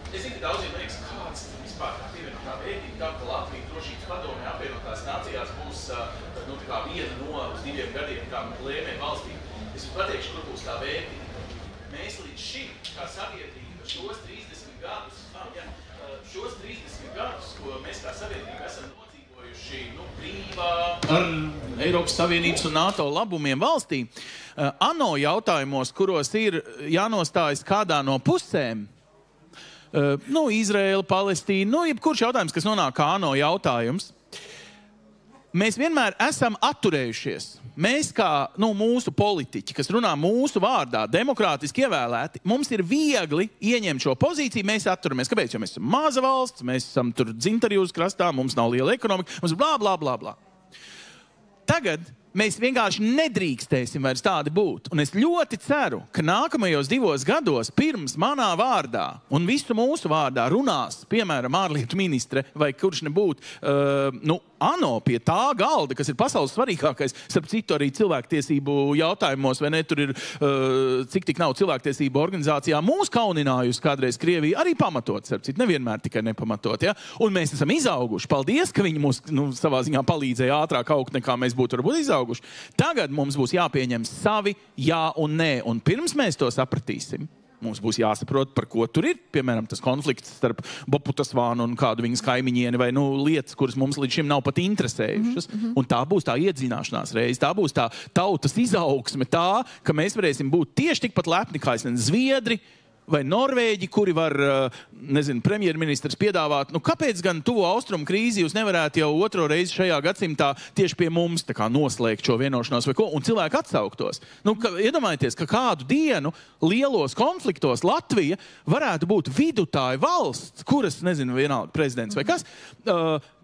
es zinu, ka daudziem liekas, kāds vispār tā pievienotā vērtība, tā, ka Latvija drošības padomē apvienotās nācijās būs viena no bankām un lēmēju valstīm. Es jums pateikšu, kur būs tā vērtība. Mēs līdz šim, kā sabiedrība, šos 30 gadus, ko mēs kā sabiedrība esam nodzīvojuši, brīvā ar Eiropas Savienības un NATO labumiem valstī, ANO jautājumos, kuros ir jānostājas kādā no pusēm, Izraela, Palestīna, jebkurš jautājums, kas nonāk kā ANO jautājums, mēs vienmēr esam atturējušies. Mēs kā mūsu politiķi, kas runā mūsu vārdā, demokrātiski ievēlēti, mums ir viegli ieņemt šo pozīciju, mēs atturamies. Kāpēc? Jo mēs esam maza valsts, mēs esam tur dzintarjūras krastā, mums nav liela ekonomika, mums blā, blā, blā, blā. Tagad mēs vienkārši nedrīkstēsim vairs tādi būt. Un es ļoti ceru, ka nākamajos 2 gados pirms manā vārdā un visu mūsu vārdā runās, piemēram, ārlietu ministre vai kurš nebūtu, ANO pie tā galda, kas ir pasaules svarīgākais, starp citu arī cilvēktiesību jautājumos, vai ne, tur ir, cik tik nav cilvēktiesību organizācijā mūs kauninājusi kādreiz Krievija, arī pamatot, starp citu, nevienmēr tikai nepamatot, ja? Un mēs esam izauguši. Paldies, ka viņi mums savā ziņā palīdzēja ātrāk augt, nekā mēs būtu varbūt izauguši. Tagad mums būs jāpieņem savi jā un nē, un pirms mēs to sapratīsim, mums būs jāsaprot, par ko tur ir, piemēram, tas konflikts starp Boputasvānu un kādu viņas kaimiņieni vai lietas, kuras mums līdz šim nav pat interesējušas. Un tā būs tā iedzināšanās reize, tā būs tā tautas izaugsme, tā, ka mēs varēsim būt tieši tikpat lepni kā Zviedri vai Norvēģi, kuri var, premjerministrs piedāvāt, kāpēc gan tuvo austrumu krīzi jūs nevarētu jau 2. reizi šajā gadsimtā tieši pie mums tā kā noslēgt šo vienošanos vai ko, un cilvēki atsauktos. Iedomājieties, ka kādu dienu lielos konfliktos Latvija varētu būt vidutāja valsts, kuras, vienalga prezidents vai kas,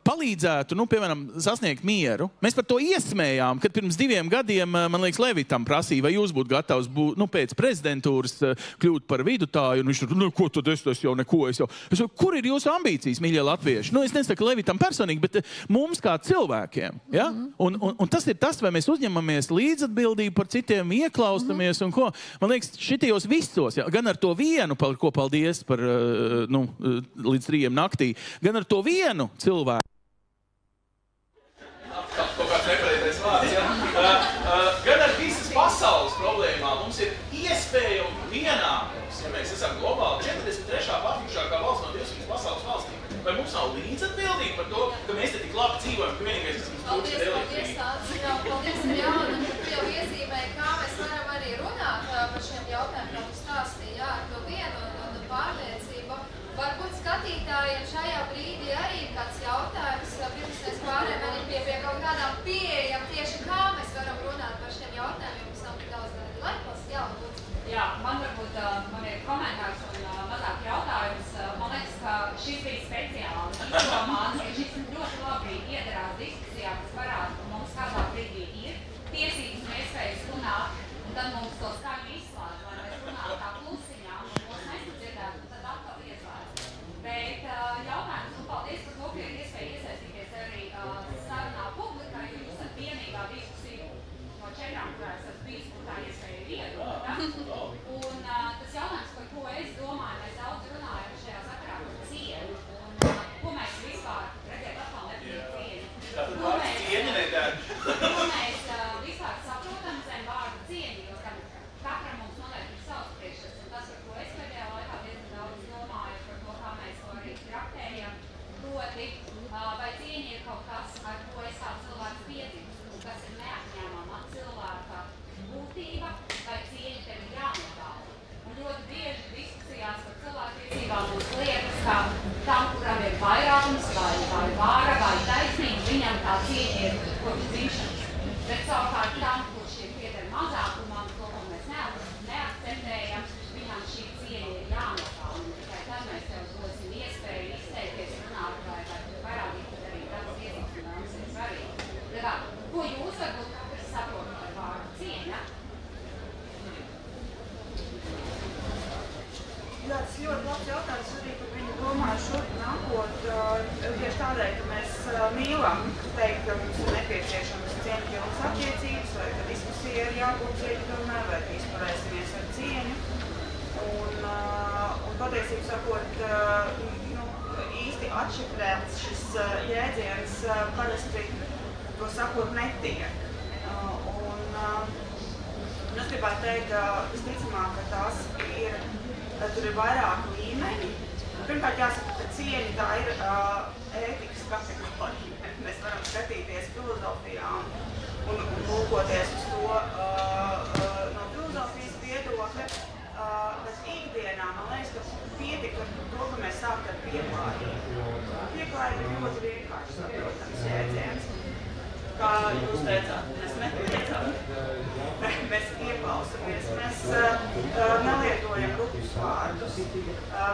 palīdzētu, piemēram, sasniegt mieru. Mēs par to iesmējām, kad pirms 2 gadiem, man liekas, Levitam prasīja, vai jūs būtu gatavs pēc prezidentūras kļūt par vidutāju, un viņš tur, ko tad es jau neko, es jau, kur ir jūsu ambīcijas, mīļie latvieši? Es nesaku Levitam personīgi, bet mums kā cilvēkiem, ja? Un tas ir tas, vai mēs uzņemamies līdzatbildību par citiem, ieklaustamies un ko. Man liekas, šitajos visos, ja? Gan ar to vienu, par ko paldies par, līdz 3 naktī, gan ar to vienu cilvēku, kaut kāds nepareizais vārds, gan ar visas pasaules problēmām mums ir iespēja un pienākums, ja mēs esam globāli 43. pārtišākā valsts no 200 pasaules valstīm. Vai mums nav līdzatbildība par to, ka mēs te tik labi dzīvojam, ka vienīgais, kas mums trūkst, ir elektrība? Paldies, Jāni, tu jau iezīmēji, kā mēs varam arī runāt par šiem jautājumiem, kā tu stāstīji, ar to vienu un pārliecību. Varbūt skatītājiem šajā brīdī arī ir kāds jautājums, pirms mēs pārējām arī pie kaut kādām pieejām tieši, kā mēs varam runāt par šiem jautājumiem, mums nav tik daudz gadu laikos. Jā, man ir komentārs un mazāk jautājums. Man liekas, ka šis bija speciāli izdomāts, ka šis ļoti labi iedarās diskusijā, kas parāda, ka mums kādā brīdī ir tiesības un iespējas runāt, un tad mums to skaņu izslēdz, lai mēs runātu tā klusiņā, un mūs nesadzirdētu, un tad atkal ieslēdz. Bet jautājums, un paldies par to, ka ir iespēja iesaistīties arī sarunā publikā, jo jūs esat vienīgā diskusija no 4, kurā esat bijis, kur tā iespēja ir iedota. Un tas jautājums, par ko es domāju, mēs daudz runājam šajā sakarā par cieņu, un ko mēs vispār, redziet, atkal nepilnīt cieņu. Ko mēs vispār saprotam zem vārdu cieņu, jo katram mums noteikti ir savs priekšstats, un tas, par ko es pēdējā laikā diezgan daudz domāju, par to, kā mēs to arī traktējam, proti, vai cieņa ir kaut kas, ar ko es kā cilvēks piedzimst, un kas ir neatņēmama cilvēka būtība, vai cieņa tev ir jānotāla. Un ļoti bieži diskusijās par cilvēktiesībām būs lietas, kā tam, kuram ir vairākums, vai vāra, vai taisnība, viņam tā cieņa ir kopš dzimšanas. Bet savukārt tam, kurš ir pieder mazākumam, to, ko mēs neakceptējam, viņam šī cieņa ir jānotāla. Un tikai tad mēs tev dosim iespēju izteikties, runāt, vai parādīt, ka arī tāds tiesības un vēlams ir svarīgi. Ko jūs varbūt katrs saprotat ar vārdu cieņa? Jā, tas ļoti labs jautājums, arī par viņu domāju šurp nākot, tieši tādēļ, ka mēs mīlam teikt, ka mums ir nepieciešamas cieņpilnas attiecības, vai ka diskusija ir jābūt cieņpilnai, vai ka izturēsimies ar cieņu. Un patiesībā sakot, īsti atšifrēts šis jēdziens parasti to sakot netiek. Es gribētu teikt, visticamāk, ka tās ir, tur ir vairāk līmeņi. Pirmkārt, jāsaka, ka cieņa tā ir ētikas kategorija. Mēs varam skatīties filozofijā un lūkoties uz to no filozofijas viedokļa. Bet ikdienā, man liekas, ka pietika ar to, ka mēs sāktu ar pieklājību. Pieklājība ir ļoti vienkārši saprotams jēdziens. Kā jūs teicāt, mēs neteicām, mēs ieklausamies, mēs nelietojam rupjus vārdus,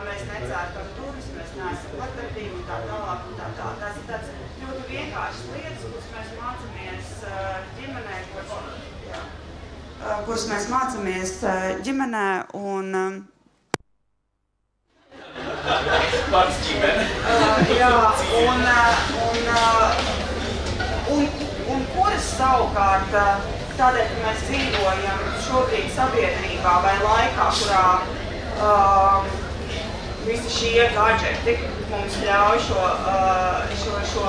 mēs necērtam durvis, mēs neesam patardīgi un tā tālāk un tā tālāk. Tās ir tāds ļoti vienkāršas lietas, kuras mēs mācāmies ģimenē, kuras mēs mācāmies ģimenē un... Vārds ģimene. Jā, un kuras savukārt tādēļ, ka mēs dzīvojam šobrīd sabiedrībā vai laikā, kurā visi šie gadžeti mums ļauj šo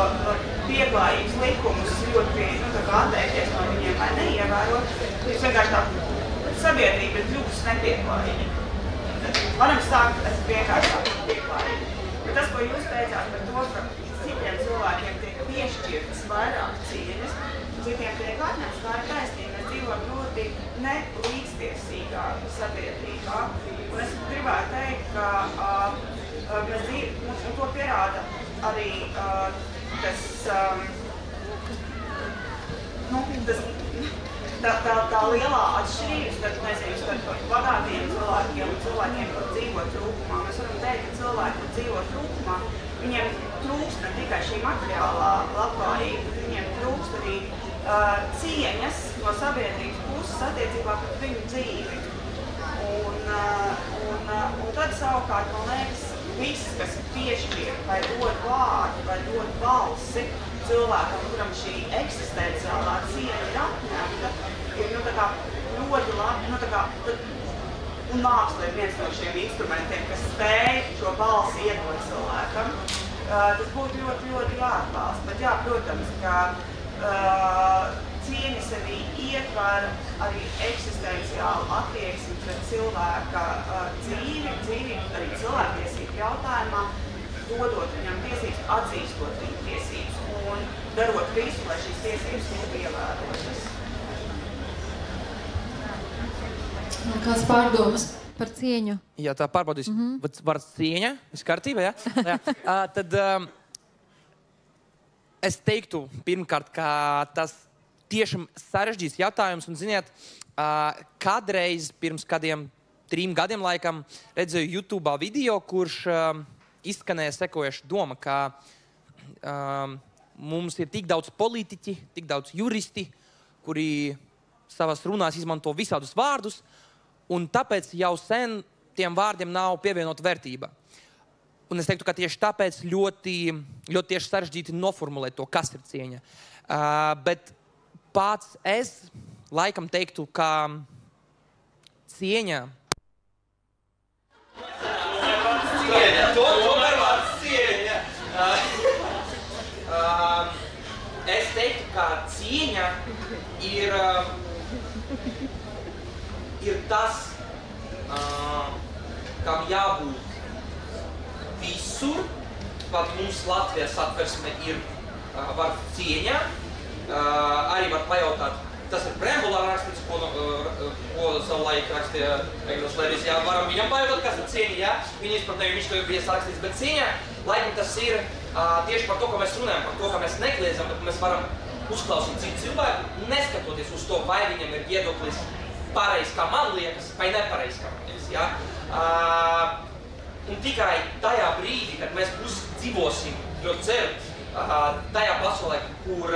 pieklājības likumus ļoti atteikties no viņiem vai neievērot. Jūs vienkārši tā sabiedrība ir kļuvusi nepieklājīga. Varam sākt vienkārši pieklājīgi. Bet tas, ko jūs teicāt par to, ka citiem cilvēkiem tiek piešķirtas vairāk cieņas, citiem tiek atņemts, tā ir taisnība. Mēs dzīvojam ļoti nelīdztiesīgā sabiedrībā. Un es gribētu teikt, ka mēs dzīvojam, un to pierāda arī tā lielā atšķirības starp bagātiem cilvēkiem un cilvēkiem, kur dzīvo trūkumā. Mēs varam teikt, ka cilvēki, kur dzīvo trūkumā, viņiem trūkst ne tikai šī materiālā labklājība, bet viņiem trūkst arī cieņas no sabiedrības puses attiecībā pret viņu dzīvi. Un tad savukārt, man liekas, viss, kas piešķir vai dod vārdu vai dod balsi cilvēkam, kuram šī eksistenciālā cieņa ir atņemta, ir ļoti labi, un māksla ir viens no šiem instrumentiem, kas spēj šo balsi iedot cilvēkam. Tas būtu ļoti, ļoti jāatbalsta, bet jā, protams, ka cieņa sevī ietver arī eksistenciālu attieksmi pret cilvēka dzīvi, arī cilvēktiesību jautājumā, dodot viņam tiesības, atzīstot viņa tiesības un darot visu, lai šīs tiesības būtu ievērotas. Kāds pārdomas par cieņu? Jā, tā pārbaudīs. Vārds cieņa, viss kārtībā, jā? Tad es teiktu pirmkārt, ka tas tiešām sarežģīts jautājums, un ziniet, kādreiz pirms kādiem 3 gadiem laikam redzēju YouTube'ā video, kurš izskanēja sekojuša doma, ka mums ir tik daudz politiķi, tik daudz juristi, kuri savās runās izmanto visādus vārdus, un tāpēc jau sen tiem vārdiem nav pievienota vērtība. Un es teiktu, ka tieši tāpēc ļoti tieši sarežģīti noformulēt to, kas ir cieņa. Bet pats es laikam teiktu, ka cieņa... Es teiktu, ka cieņa ir tas, kam jābūt visur, pat mums Latvijas satversme ir vārds cieņa. Arī var pajautāt, tas ir preambulā rakstīts, ko savulaik rakstīja Egils Levis. Jā, varam viņam pajautāt, kas ir cieņa, jā. Viņi izpratnēja, viņš to bija rakstīts, bet cieņa, laikam tas ir tieši par to, ko mēs runājam, par to, ka mēs nekliedzam, bet mēs varam uzklausīt citu cilvēku, neskatoties uz to, vai viņam ir viedoklis pareizs, kā man liekas, vai nepareizs, kā man liekas, jā. Un tikai tajā brīdī, kad mēs dzīvosim, ļoti ceru, tajā pasaulē, kur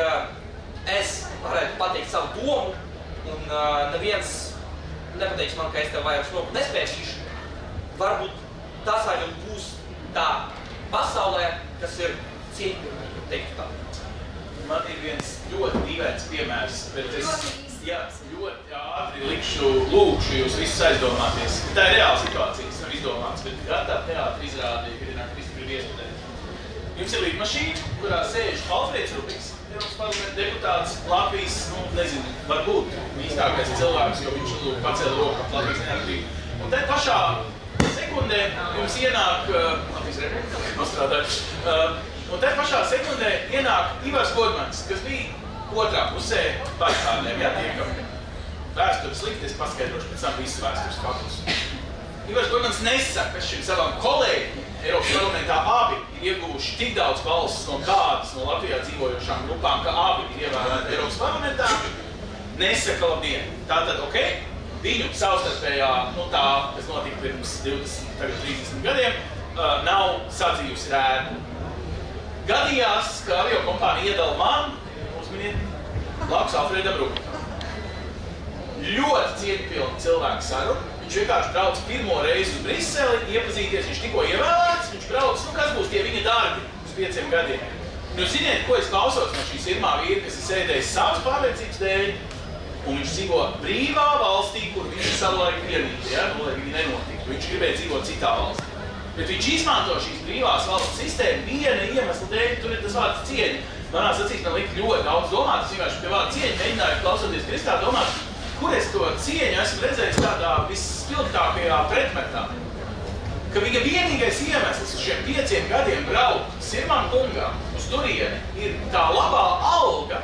es varētu pateikt savu domu, un neviens nepateiks man, ka es tev vairs roku nespēcīšu, varbūt tas arī būs tā pasaulē, kas ir cieņpilnīgi, teiktu tā. Man ir viens ļoti dīvains piemērs, bet es ļoti ātri lūkšu jūs visus aizdomāties. Tā ir reāla situācija, tas nav izdomāts, bet gatā teātri izrādīja, kad ir Kristofri Viespudē. Jums ir lidmašīna, kurā sēž Alfrēds Rubiks. Eiropas parlamenta deputāts Latvijas, nezinu, varbūt īstākais cilvēks, jo viņš pacēla roku ap Latvijas neatkarību. Un te pašā sekundē jums ienāk, Latvijas republika nostrādāja, un te pašā sekundē ienāk Ivars Godmans, kas bija otrā pusē barikādēm, tiekam. Vēsturi slikti, es paskaidrošu pēc tam visu vēstures faktus. Ivars Godmans nesaka šim savam kolēģim Eiropas parlamentā abi ir ieguvuši tik daudz balsis no kādas no Latvijā dzīvojošām grupām, ka abi ir ievēlēti Eiropas parlamentā, nesaka labdien. Tātad, viņu savstarpējā, tā, kas notika pirms 20, tagad 30 gadiem, nav sadzījusi rēdu. Gadījās, ka aviokompānija iedala man, uzminiet, blakus Alfredam Rukam. Ļoti cieņpilni cilvēku sarunu. Viņš vienkārši brauc pirmo reizi uz Briseli, iepazīties, viņš tikko ievēlēts, viņš brauc, kas būs tie viņa darbi uz 5 gadiem. Ziniet, ko es klausos no šīs pirmā vīra, kas ir sēdējis savas pārliecības dēļ, un viņš dzīvo brīvā valstī, kur viņš savulaik vienīgi, lai viņi nenotiktu. Viņš gribēja dzīvot citā valstī. Bet viņš izmanto šīs brīvās valsts sistēmu viena iemesla dēļ, tur ir tas vārds cieņa. Manās acīs man lika ļoti daudz domāt, es vienkārši pie vārda cieņa mēģināju klausoties Kristā domāt, kur es to cieņu esmu redzējis tādā visspilgtākajā pretmetā. Ka viņa vienīgais iemesls uz šiem 5 gadiem braukt Sirmam kungām uz turieni ir tā labā alga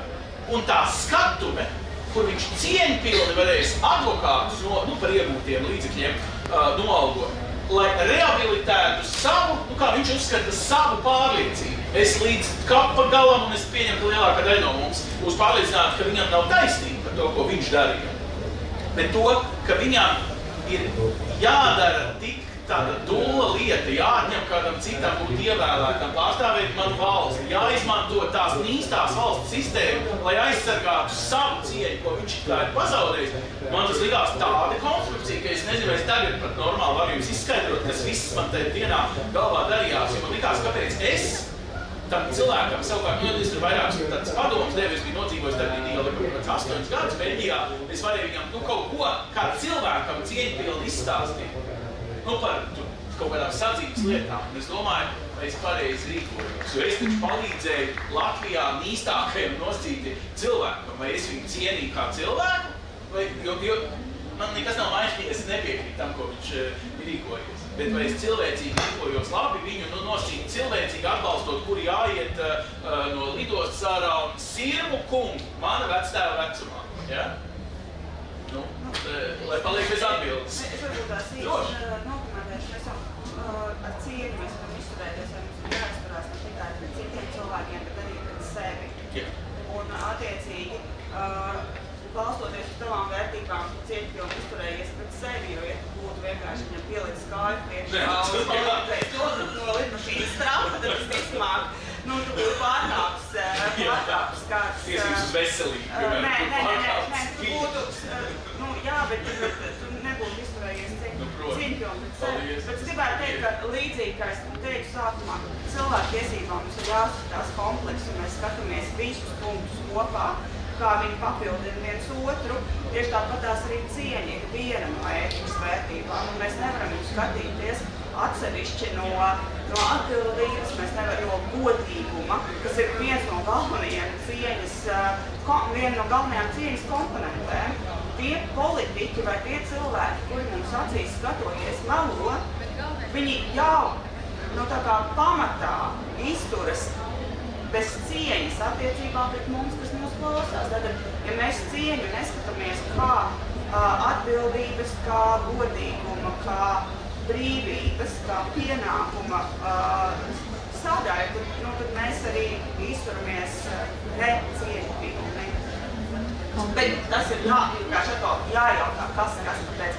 un tā skatuve, kur viņš cieņpilni varēs advokātus par iegūtiem līdzekļiem noalgot, lai rehabilitētu savu, kā viņš uzskata, savu pārliecību. Es līdz kapa galam, un es pieņemu, ka lielākā daļa no mums būs pārliecināta, ka viņam nav taisnība par to, ko viņš darīja. Bet to, ka viņam ir jādara tik tāda dulla lieta, jāatņem kādam citam būt ievēlētam, pārstāvēt manu valsti, jāizmanto tās nīstās valsts sistēmu, lai aizsargātu savu cieņu, ko viņš tā ir pazaudējis. Man tas likās tāda konstrukcija, ka es nezinu, es tagad pat normāli varu jums izskaidrot, kas viss man tajā dienā galvā darījās, jo man likās, kāpēc es tam cilvēkam savukārt, es tur vairākas tāds padoms devu, es biju nodzīvojis darbīgā pēc 8 gadus Beļģijā, es varēju viņam kaut ko kā cilvēkam cieņpilni izstāstīt. Par kaut kādām sadzīves lietām. Un es domāju, vai es pareizi rīkojos, jo es taču palīdzēju Latvijā nīstākajam noscīti cilvēkam, vai es viņu cienīju kā cilvēku, vai, jo man nekas nav mainījies, es nepiekrītu tam, ko viņš rīkojies. Bet vai es cilvēcīgi rīkojos labi, viņu noscīt cilvēcīgi atbalstot, kuri jāiet no lidostas ārā un Sirmu kungu, mana vectēva vecumā. Ja? Lai paliek bez atbildes. Es varbūt tās īsti nokomentēšu, mēs jau ar cieņu mēs varam izturēties, vai mums ir jāizturās ne tikai pret citiem cilvēkiem, bet arī pret sevi. Un attiecīgi, balstoties uz tavām vērtībām, cieņpilni izturējies pret sevi, jo, ja tu būtu vienkārši viņam pielicis kāju priekšā un palīdzējis to no lidmašīnas strāpa, tad tas vismāk, tu būtu pārkāpis kāds... Tiesības uz veselību, Nē, tu būtu... Jā, bet tu nebūtu izturējies cieņpilni pret sevi. Bet es gribētu teikt, ka līdzīgi, kā es teicu sākumā, cilvēku tiesībām mums ir jāskatās komplekss, un mēs skatāmies visus punktus kopā, kā viņi papildina viens otru. Tieši tāpatās arī cieņa ir viena no ētikas vērtībām, un mēs nevaram viņu skatīties atsevišķi no atbildības, mēs nevaram no godīguma, kas ir viena no galvenajām cieņas komponentēm. Tie politiķi vai tie cilvēki, kuri mums acīs skatoties melo, viņi jau tā kā pamatā izturas bez cieņas attiecībā pret mums, kas mūs klausās. Tātad, ja mēs cieņu neskatāmies kā atbildības, kā godīguma, kā brīvības, kā pienākuma sadaļa, tad mēs arī izturamies necieņpilni. Bet tas ir jājautā, kas kāpēc.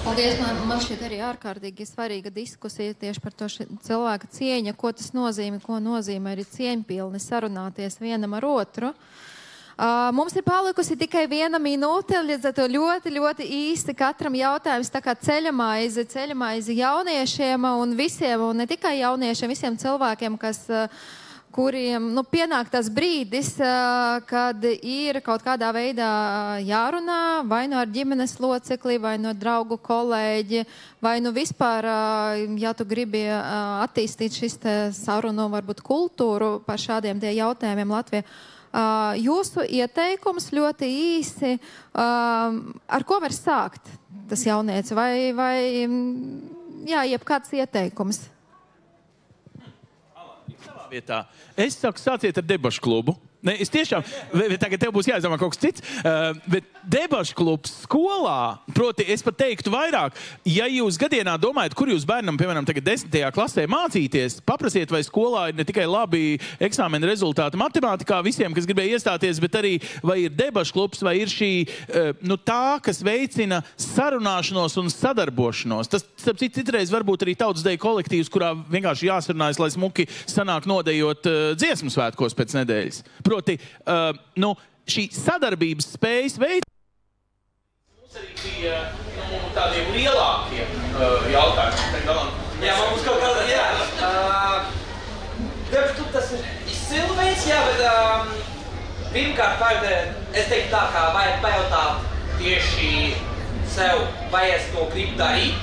Paldies, man šķiet arī ārkārtīgi svarīga diskusija tieši par to cilvēka cieņa, ko tas nozīmē, ko nozīmē arī cieņpilni sarunāties vienam ar otru. Mums ir palikusi tikai 1 minūte, līdz ar to ļoti, ļoti īsti katram jautājums, tā kā ceļamaizi jauniešiem un visiem, un ne tikai jauniešiem, visiem cilvēkiem, kuriem pienāk tas brīdis, kad ir kaut kādā veidā jārunā, vai nu ar ģimenes locekli, vai no draugu kolēģi, vai nu vispār, ja tu gribi attīstīt šis sarunu, varbūt kultūru par šādiem tie jautājumiem Latvijā. Jūsu ieteikums ļoti īsi, ar ko var sākt tas jaunietis, vai jebkāds ieteikums? Vietā. Es saku, sāciet ar debašu klubu. Ne, es tiešām, tagad tev būs jāizdomā kaut kas cits, bet debašu klubs skolā, proti, es pat teiktu vairāk, ja jūs gadienā domājat, kur jūs bērnam, piemēram, tagad 10. klasē mācīties, paprasiet, vai skolā ir ne tikai labi eksāmena rezultāti matemātikā visiem, kas gribēja iestāties, bet arī, vai ir debašu klubs, vai ir šī, tā, kas veicina sarunāšanos un sadarbošanos. Tas, citreiz varbūt arī tautsdeju kolektīvs, kurā vienkārši jāsarunājas, lai smuki sanāk nodejot dziesmu svētkos pēc nedēļas. Proti, šī sadarbības spējas veids. Mums arī bija tādiem lielākiem jautājumiem. Jā, man būs kaut kādā, Debašu tas ir izcili veids, bet pirmkārt, es teiktu tā, kā vajag pajautāt tieši sev, vai es to gribu darīt,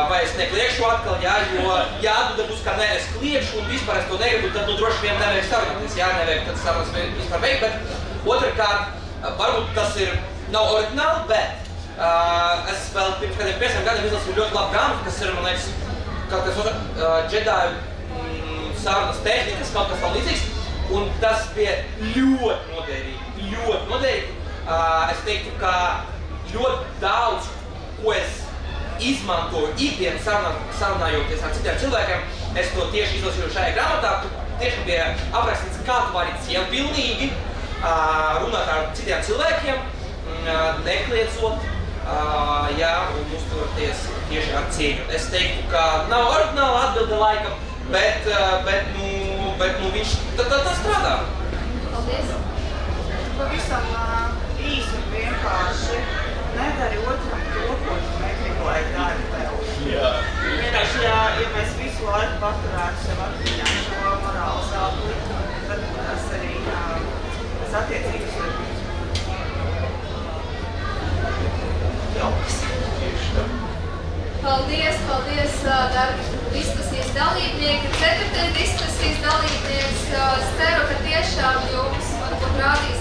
vai es nekliekšu atkal, jo tu būs kā es kliekšu un vispār es to negribu, tad droši vien nevajag sarunāties, nevajag tad sarunas vispār veikt, bet otrkārt, varbūt tas nav oriģināli, bet es vēl pirms kādiem 5 gadiem izlasīju ļoti labu grāmatu, kas ir, man liekas, kaut kas džedāju sarunas tehnikas, kaut kas tā līdzīgs, un tas bija ļoti noderīgi. Es teiktu, ka ļoti daudz, ko es izmantoju ikdienas sarunājoties ar citiem cilvēkiem. Es to tieši izlasīju šajā grāmatā, kur tieši bija aprakstīts, kā tu vari cieņpilnīgi runāt ar citiem cilvēkiem, nekliedzot, un uzturēties tieši ar cieņu. Es teiktu, ka nav oriģināla atbilde laikam, bet viņš tā strādā. Paldies! Pavisam īsi un vienkārši nedari otram to, ko tu negribu, lai dari tev. Vienkārši, ja mēs visu laiku paturētu sev atmiņā šo morāles atliku, tad tas arī tas attiecības jaukas. Paldies, darbi diskusijas dalībnieki. 4. diskusijas dalībnieks. Es ceru, ka tiešām jums varbūt rādīs